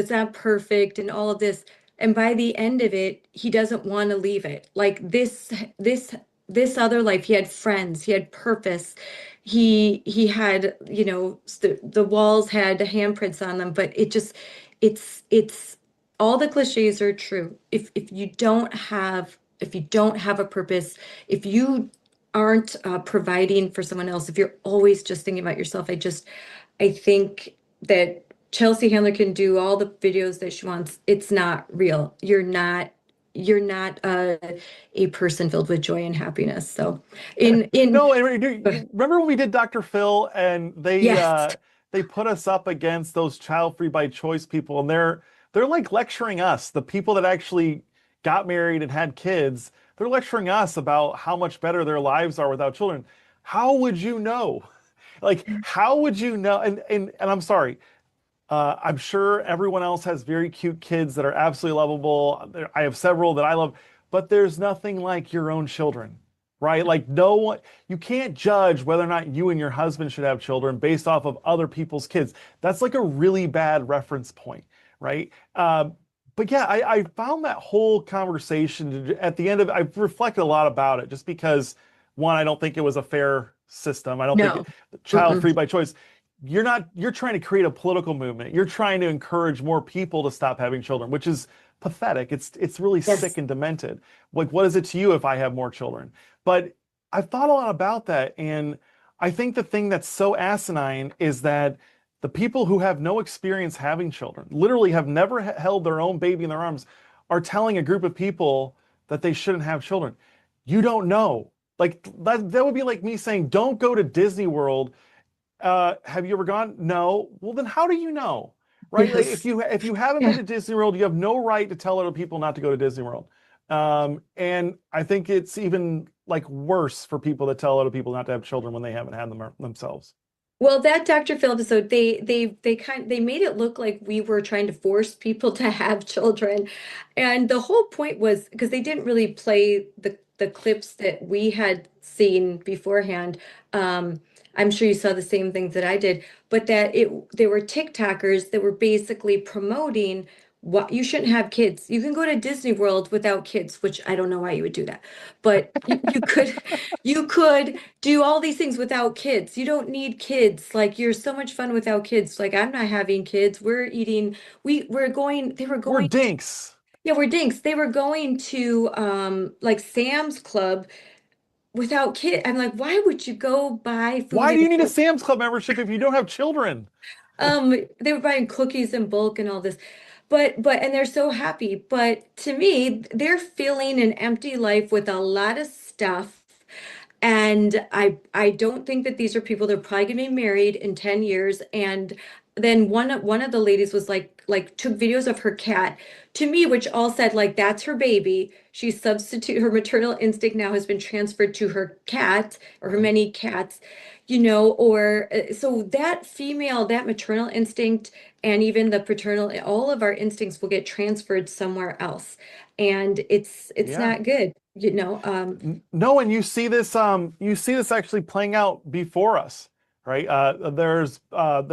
[SPEAKER 5] not perfect and all of this. And by the end of it, he doesn't want to leave it. Like this other life, he had friends, he had purpose. He had, the walls had handprints on them, but it's all the cliches are true. If you don't have a purpose, if you aren't providing for someone else, if you're always just thinking about yourself, I think that Chelsea Handler can do all the videos that she wants. It's not real. You're not a person filled with joy and happiness. So in
[SPEAKER 6] No, and remember when we did Dr. Phil and
[SPEAKER 5] yes.
[SPEAKER 6] they put us up against those child free by choice people, and they're like lecturing us, the people that actually got married and had kids. They're lecturing us about how much better their lives are without children. How would you know? Like, how would you know? And I'm sorry. I'm sure everyone else has very cute kids that are absolutely lovable. I have several that I love, but there's nothing like your own children, right? Like, no one, you can't judge whether or not you and your husband should have children based off of other people's kids. That's like a really bad reference point, right? But yeah, I found that whole conversation at the end of, I've reflected a lot about it just because, one, I don't think it was a fair system. I don't think
[SPEAKER 5] No.
[SPEAKER 6] child
[SPEAKER 5] Mm-mm.
[SPEAKER 6] free by choice. You're trying to create a political movement. You're trying to encourage more people to stop having children, which is pathetic. It's really
[SPEAKER 5] Yes.
[SPEAKER 6] sick and demented. Like, what is it to you if I have more children? But I've thought a lot about that, and I think the thing that's so asinine is that the people who have no experience having children, literally have never held their own baby in their arms, are telling a group of people that they shouldn't have children. You don't know. Like that would be like me saying, don't go to Disney World. Have you ever gone? No. Well, then how do you know? Right? Like,
[SPEAKER 5] Yes.
[SPEAKER 6] if you haven't been
[SPEAKER 5] Yeah.
[SPEAKER 6] to Disney World, you have no right to tell other people not to go to Disney World. And I think it's even like worse for people that tell other people not to have children when they haven't had them themselves.
[SPEAKER 5] Well, that Dr. Phil episode, they made it look like we were trying to force people to have children. And the whole point was because they didn't really play the clips that we had seen beforehand. Um, I'm sure you saw the same things that I did, but that they were TikTokers that were basically promoting what you shouldn't have kids. You can go to Disney World without kids, which I don't know why you would do that. But you could do all these things without kids. You don't need kids. Like you're so much fun without kids. Like I'm not having kids. We're eating. We're going. They were
[SPEAKER 6] We're
[SPEAKER 5] going.
[SPEAKER 6] dinks.
[SPEAKER 5] Yeah, we're dinks. They were going to like Sam's Club without kids. I'm like, why would you go buy food
[SPEAKER 6] Why do
[SPEAKER 5] in
[SPEAKER 6] you need a
[SPEAKER 5] bulk?
[SPEAKER 6] Sam's Club membership if you don't have children?
[SPEAKER 5] They were buying cookies in bulk and all this. But and they're so happy. But to me, they're filling an empty life with a lot of stuff. And I don't think that these are people that are probably gonna be married in 10 years. And then one of the ladies was like took videos of her cat to me, which all said like that's her baby. She substitute her maternal instinct now has been transferred to her cat or her many cats, or so that female, that maternal instinct and even the paternal, all of our instincts will get transferred somewhere else. And it's
[SPEAKER 6] Yeah.
[SPEAKER 5] not good,
[SPEAKER 6] No, and you see this actually playing out before us, right? There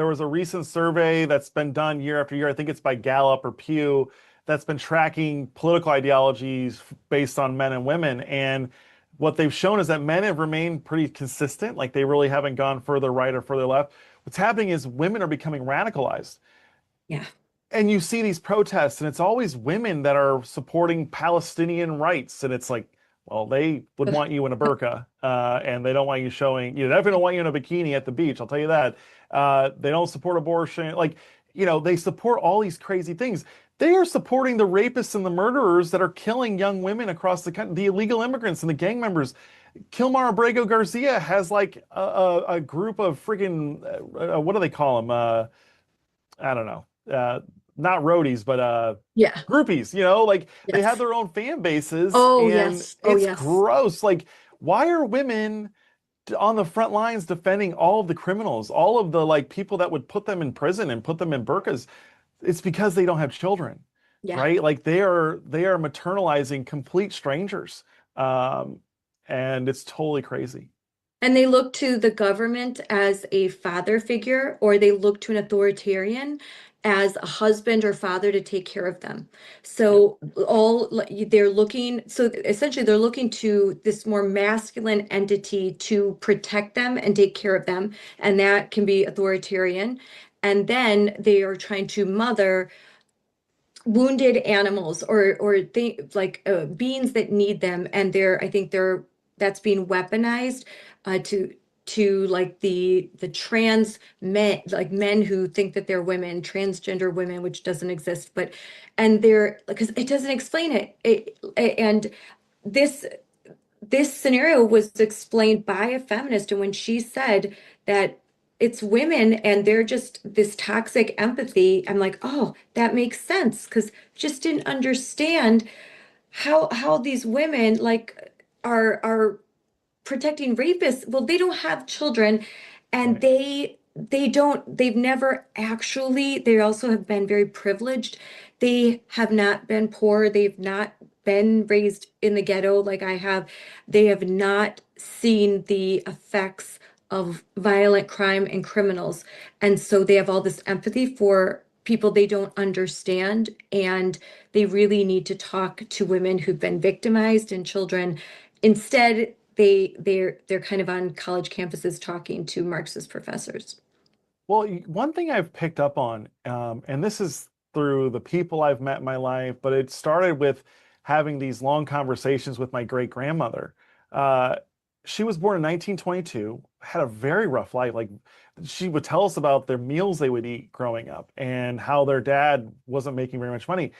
[SPEAKER 6] was a recent survey that's been done year after year. I think it's by Gallup or Pew that's been tracking political ideologies based on men and women. And what they've shown is that men have remained pretty consistent, like they really haven't gone further right or further left. What's happening is women are becoming radicalized.
[SPEAKER 5] yeah.
[SPEAKER 6] And you see these protests, and it's always women that are supporting Palestinian rights. And it's like, well, they would want you in a burqa, and they don't want you showing, definitely don't want you in a bikini at the beach. I'll tell you that. They don't support abortion. Like, they support all these crazy things. They are supporting the rapists and the murderers that are killing young women across the country, the illegal immigrants and the gang members. Kilmar Abrego Garcia has like a group of friggin' what do they call them? I don't know. Not roadies, but
[SPEAKER 5] Yeah.
[SPEAKER 6] groupies, like they have
[SPEAKER 5] Yes.
[SPEAKER 6] their own fan bases
[SPEAKER 5] Oh,
[SPEAKER 6] and
[SPEAKER 5] yes. Oh,
[SPEAKER 6] it's
[SPEAKER 5] yes.
[SPEAKER 6] gross. Like, why are women on the front lines defending all of the criminals, all of the like people that would put them in prison and put them in burqas? It's because they don't have children,
[SPEAKER 5] Yeah.
[SPEAKER 6] right? Like they are maternalizing complete strangers. Um, and it's totally crazy.
[SPEAKER 5] And they look to the government as a father figure, or they look to an authoritarian as a husband or father to take care of them.
[SPEAKER 6] Yep.
[SPEAKER 5] So they're looking, so essentially they're looking to this more masculine entity to protect them and take care of them. And that can be authoritarian. And then they are trying to mother wounded animals or they like beings that need them, and I think they're that's being weaponized to like the trans men, like men who think that they're women, transgender women, which doesn't exist, but and they're because it doesn't explain and this this scenario was explained by a feminist, and when she said that it's women and they're just this toxic empathy, I'm like, oh, that makes sense, because just didn't understand how these women like are protecting rapists. Well, they don't have children, and they've never actually, they also have been very privileged. They have not been poor. They've not been raised in the ghetto like I have. They have not seen the effects of violent crime and criminals. And so they have all this empathy for people they don't understand. And they really need to talk to women who've been victimized and children. Instead, they're kind of on college campuses talking to Marxist professors.
[SPEAKER 6] Well, one thing I've picked up on, and this is through the people I've met in my life, but it started with having these long conversations with my great grandmother. Uh, she was born in 1922, had a very rough life. Like, she would tell us about their meals they would eat growing up and how their dad wasn't making very much money.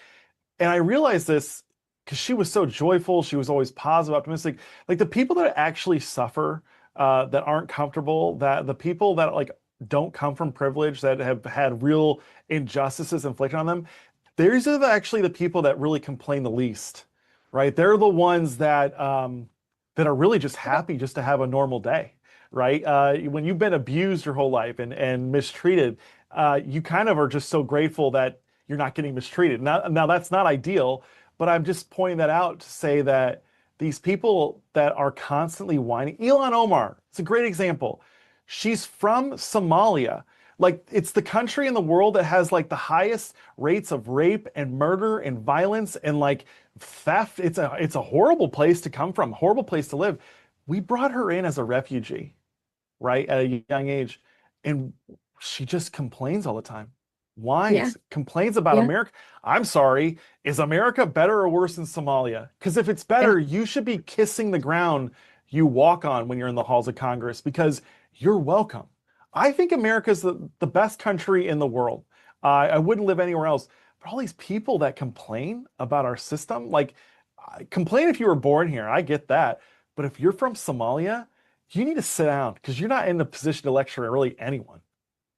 [SPEAKER 6] And I realized this because she was so joyful. She was always positive, optimistic. Like, the people that actually suffer, that aren't comfortable, that the people that like don't come from privilege, that have had real injustices inflicted on them, these are actually the people that really complain the least, right? They're the ones that are really just happy just to have a normal day, right? When you've been abused your whole life and mistreated, you kind of are just so grateful that you're not getting mistreated. Now that's not ideal, but I'm just pointing that out to say that these people that are constantly whining, Ilhan Omar, it's a great example. She's from Somalia. Like, it's the country in the world that has like the highest rates of rape and murder and violence and like theft. It's a horrible place to come from, horrible place to live. We brought her in as a refugee, right, at a young age, and she just complains all the time.
[SPEAKER 5] Yeah,
[SPEAKER 6] Whines, complains about
[SPEAKER 5] yeah,
[SPEAKER 6] America. I'm sorry, is America better or worse than Somalia? Because if it's
[SPEAKER 5] yeah,
[SPEAKER 6] better, you should be kissing the ground you walk on when you're in the halls of Congress, because you're welcome. I think America's the best country in the world. I wouldn't live anywhere else. But all these people that complain about our system, like, complain if you were born here. I get that. But if you're from Somalia, you need to sit down, because you're not in a position to lecture really anyone.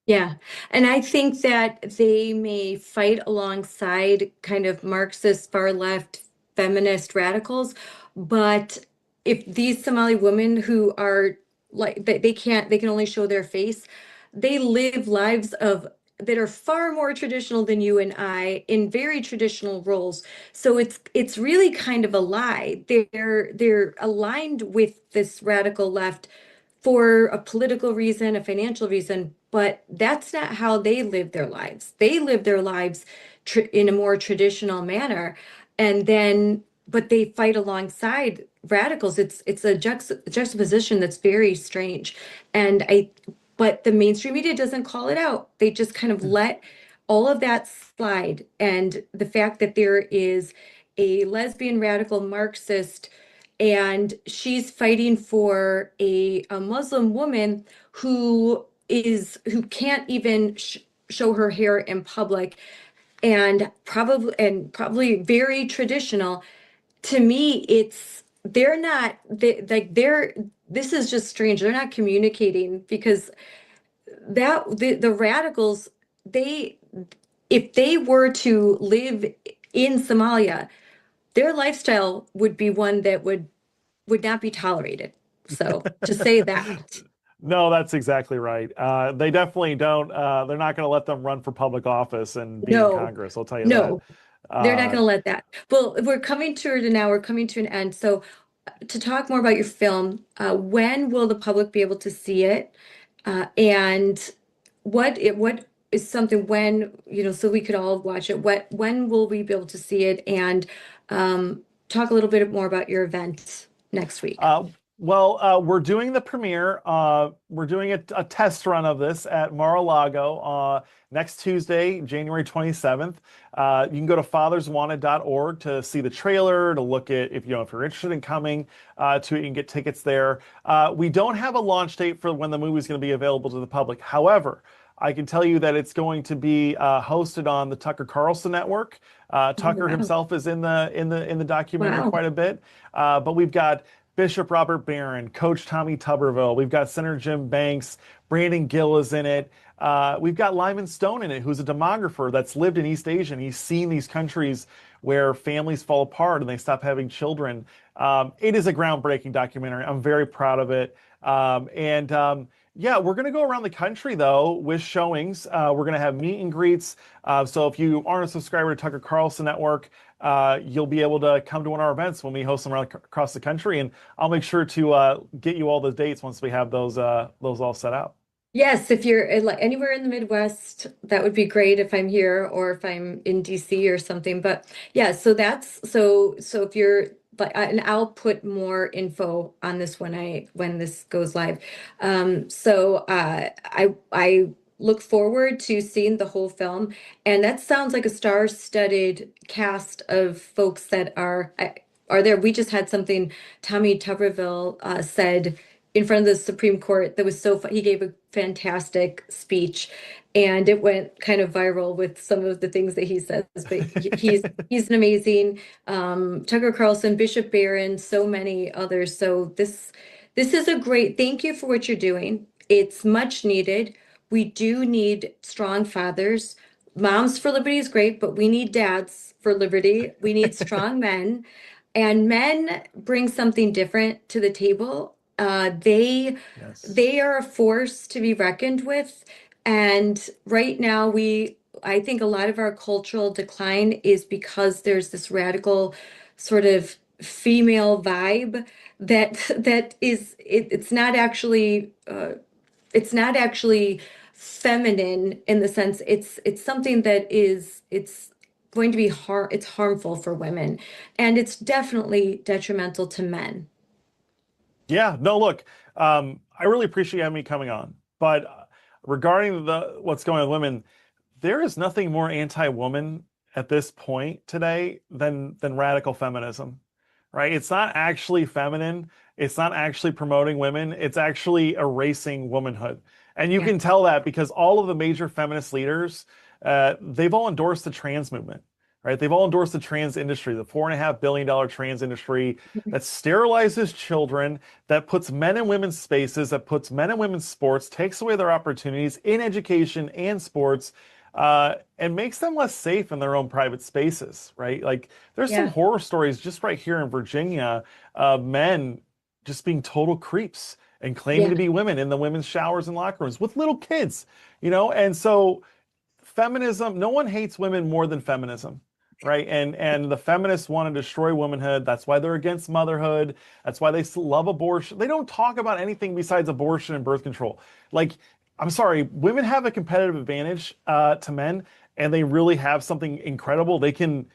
[SPEAKER 5] yeah. And I think that they may fight alongside kind of Marxist, far left, feminist radicals, but if these Somali women who are like they can only show their face, they live lives of that are far more traditional than you and I in very traditional roles. So it's really kind of a lie. They're aligned with this radical left for a political reason, a financial reason, but that's not how they live their lives. They live their lives in a more traditional manner, and then but they fight alongside radicals. It's a juxtaposition that's very strange, and I but the mainstream media doesn't call it out. They just kind of let all of that slide, and the fact that there is a lesbian radical Marxist and she's fighting for a Muslim woman who can't even show her hair in public and probably very traditional. To me, it's they're not like they're this is just strange. They're not communicating because the radicals, they if they were to live in Somalia, their lifestyle would be one that would not be tolerated. So to say that,
[SPEAKER 6] No, that's exactly right. They definitely don't. They're not going to let them run for public office and be in
[SPEAKER 5] no,
[SPEAKER 6] Congress. I'll tell you that.
[SPEAKER 5] no, they're not
[SPEAKER 6] Uh,
[SPEAKER 5] going to let that. Well, we're coming to an end. So to talk more about your film, when will the public be able to see it? And what is something when, so we could all watch it, when will we be able to see it? And talk a little bit more about your event next week.
[SPEAKER 6] Uh, Well, we're doing the premiere. We're doing a test run of this at Mar-a-Lago next Tuesday, January 27th. You can go to fatherswanted.org to see the trailer, to look at if you're interested in coming to it, you can get tickets there. We don't have a launch date for when the movie is going to be available to the public. However, I can tell you that it's going to be hosted on the Tucker Carlson network.
[SPEAKER 5] Oh,
[SPEAKER 6] Tucker
[SPEAKER 5] wow.
[SPEAKER 6] himself is in the documentary
[SPEAKER 5] Wow.
[SPEAKER 6] quite a bit, but we've got Bishop Robert Barron, Coach Tommy Tuberville. We've got Senator Jim Banks. Brandon Gill is in it. We've got Lyman Stone in it, who's a demographer that's lived in East Asia, and he's seen these countries where families fall apart and they stop having children. It is a groundbreaking documentary. I'm very proud of it. Yeah, we're going to go around the country, though, with showings. We're going to have meet and greets. So if you aren't a subscriber to Tucker Carlson Network, you'll be able to come to one of our events when we host them across the country. And I'll make sure to get you all the dates once we have those all set out.
[SPEAKER 5] Yes, if you're anywhere in the Midwest, that would be great if I'm here or if I'm in DC or something. But yeah, so so if you're and I'll put more info on this when this goes live. I look forward to seeing the whole film, and that sounds like a star-studded cast of folks that are there. We just had something Tommy Tuberville said in front of the Supreme Court that was so fun. He gave a fantastic speech, and it went kind of viral with some of the things that he says. But he's an amazing Tucker Carlson, Bishop Barron, so many others. So this is a great. Thank you for what you're doing. It's much needed. We do need strong fathers. Moms for Liberty is great, but we need dads for liberty. We need strong men, and men bring something different to the table.
[SPEAKER 6] Yes.
[SPEAKER 5] They are a force to be reckoned with. And right now, I think a lot of our cultural decline is because there's this radical sort of female vibe it's not actually feminine in the sense it's something that it's going to be it's harmful for women, and it's definitely detrimental to men.
[SPEAKER 6] Yeah, no, look, I really appreciate you having me coming on. But regarding what's going on with women, there is nothing more anti-woman at this point today than radical feminism, right? It's not actually feminine. It's not actually promoting women. It's actually erasing womanhood. And you
[SPEAKER 5] Yeah.
[SPEAKER 6] can tell that because all of the major feminist leaders, they've all endorsed the trans movement, right? They've all endorsed the trans industry, the $4.5 billion trans industry that sterilizes children, that puts men in women's spaces, that puts men in women's sports, takes away their opportunities in education and sports, and makes them less safe in their own private spaces, right? Like there's some
[SPEAKER 5] Yeah.
[SPEAKER 6] horror stories just right here in Virginia of men just being total creeps and claiming
[SPEAKER 5] Yeah.
[SPEAKER 6] to be women in the women's showers and locker rooms with little kids, And so feminism, no one hates women more than feminism, right? And the feminists want to destroy womanhood. That's why they're against motherhood. That's why they love abortion. They don't talk about anything besides abortion and birth control. Like, I'm sorry, women have a competitive advantage to men, and they really have something incredible. They can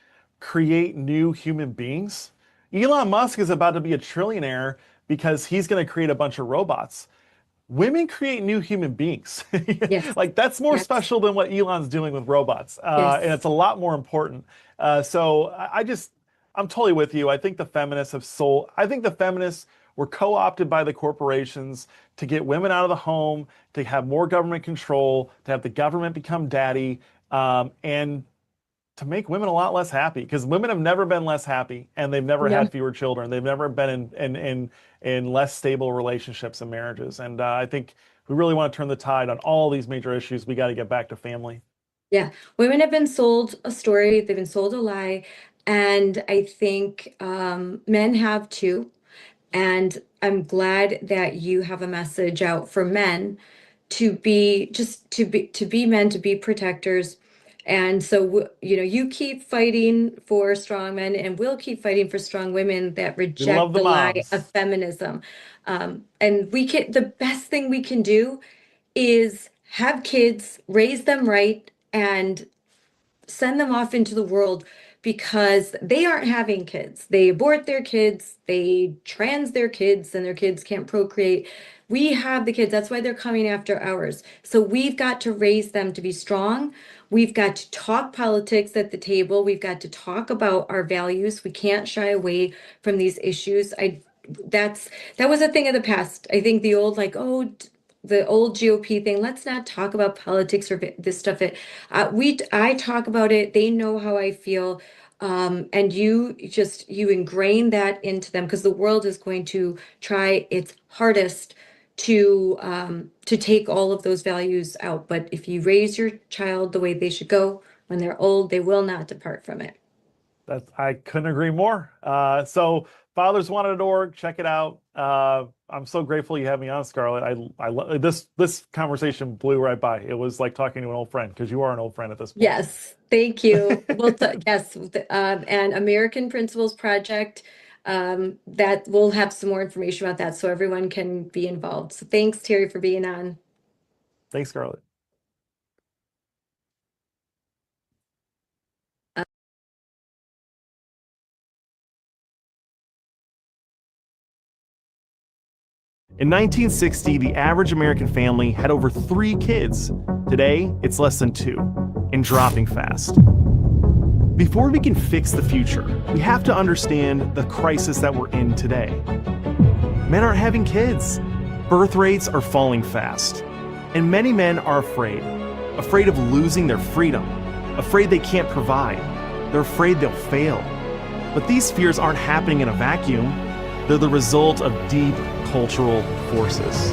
[SPEAKER 6] create new human beings. Elon Musk is about to be a trillionaire because he's going to create a bunch of robots. Women create new human beings.
[SPEAKER 5] Yes.
[SPEAKER 6] Like that's more
[SPEAKER 5] Yes.
[SPEAKER 6] special than what Elon's doing with robots, and
[SPEAKER 5] Yes.
[SPEAKER 6] it's a lot more important. So I'm totally with you. I think the feminists have sold. I think the feminists were co-opted by the corporations to get women out of the home, to have more government control, to have the government become daddy, and to make women a lot less happy because women have never been less happy and they've never
[SPEAKER 5] Yeah.
[SPEAKER 6] had fewer children. They've never been in less stable relationships and marriages. And I think we really want to turn the tide on all these major issues. We got to get back to family.
[SPEAKER 5] Yeah. Women have been sold a story, they've been sold a lie. And I think men have too. And I'm glad that you have a message out for men to be men, to be protectors. And so, you keep fighting for strong men, and we'll keep fighting for strong women that
[SPEAKER 6] We love
[SPEAKER 5] reject
[SPEAKER 6] the
[SPEAKER 5] the lie of
[SPEAKER 6] moms.
[SPEAKER 5] feminism. And the best thing we can do is have kids, raise them right, and send them off into the world because they aren't having kids. They abort their kids, they trans their kids, and their kids can't procreate. We have the kids. That's why they're coming after ours. So we've got to raise them to be strong. We've got to talk politics at the table. We've got to talk about our values. We can't shy away from these issues. That was a thing of the past. I think the old the old GOP thing. Let's not talk about politics or this stuff. I talk about it. They know how I feel, and you ingrain that into them because the world is going to try its hardest to take all of those values out. But if you raise your child the way they should go when they're old, they will not depart from it.
[SPEAKER 6] I couldn't agree more. So fatherswanted.org, check it out. I'm so grateful you had me on, Scarlett. I this conversation blew right by. It was like talking to an old friend because you are an old friend at this point.
[SPEAKER 5] Yes, thank you. Well, yes, and American Principles Project. That we'll have some more information about that so everyone can be involved. So thanks, Terry, for being on.
[SPEAKER 6] Thanks, Scarlett. In 1960, the average American family had over 3 kids. Today, it's less than 2, and dropping fast. Before we can fix the future, we have to understand the crisis that we're in today. Men aren't having kids. Birth rates are falling fast. And many men are afraid of losing their freedom, afraid they can't provide. They're afraid they'll fail. But these fears aren't happening in a vacuum. They're the result of deep cultural forces.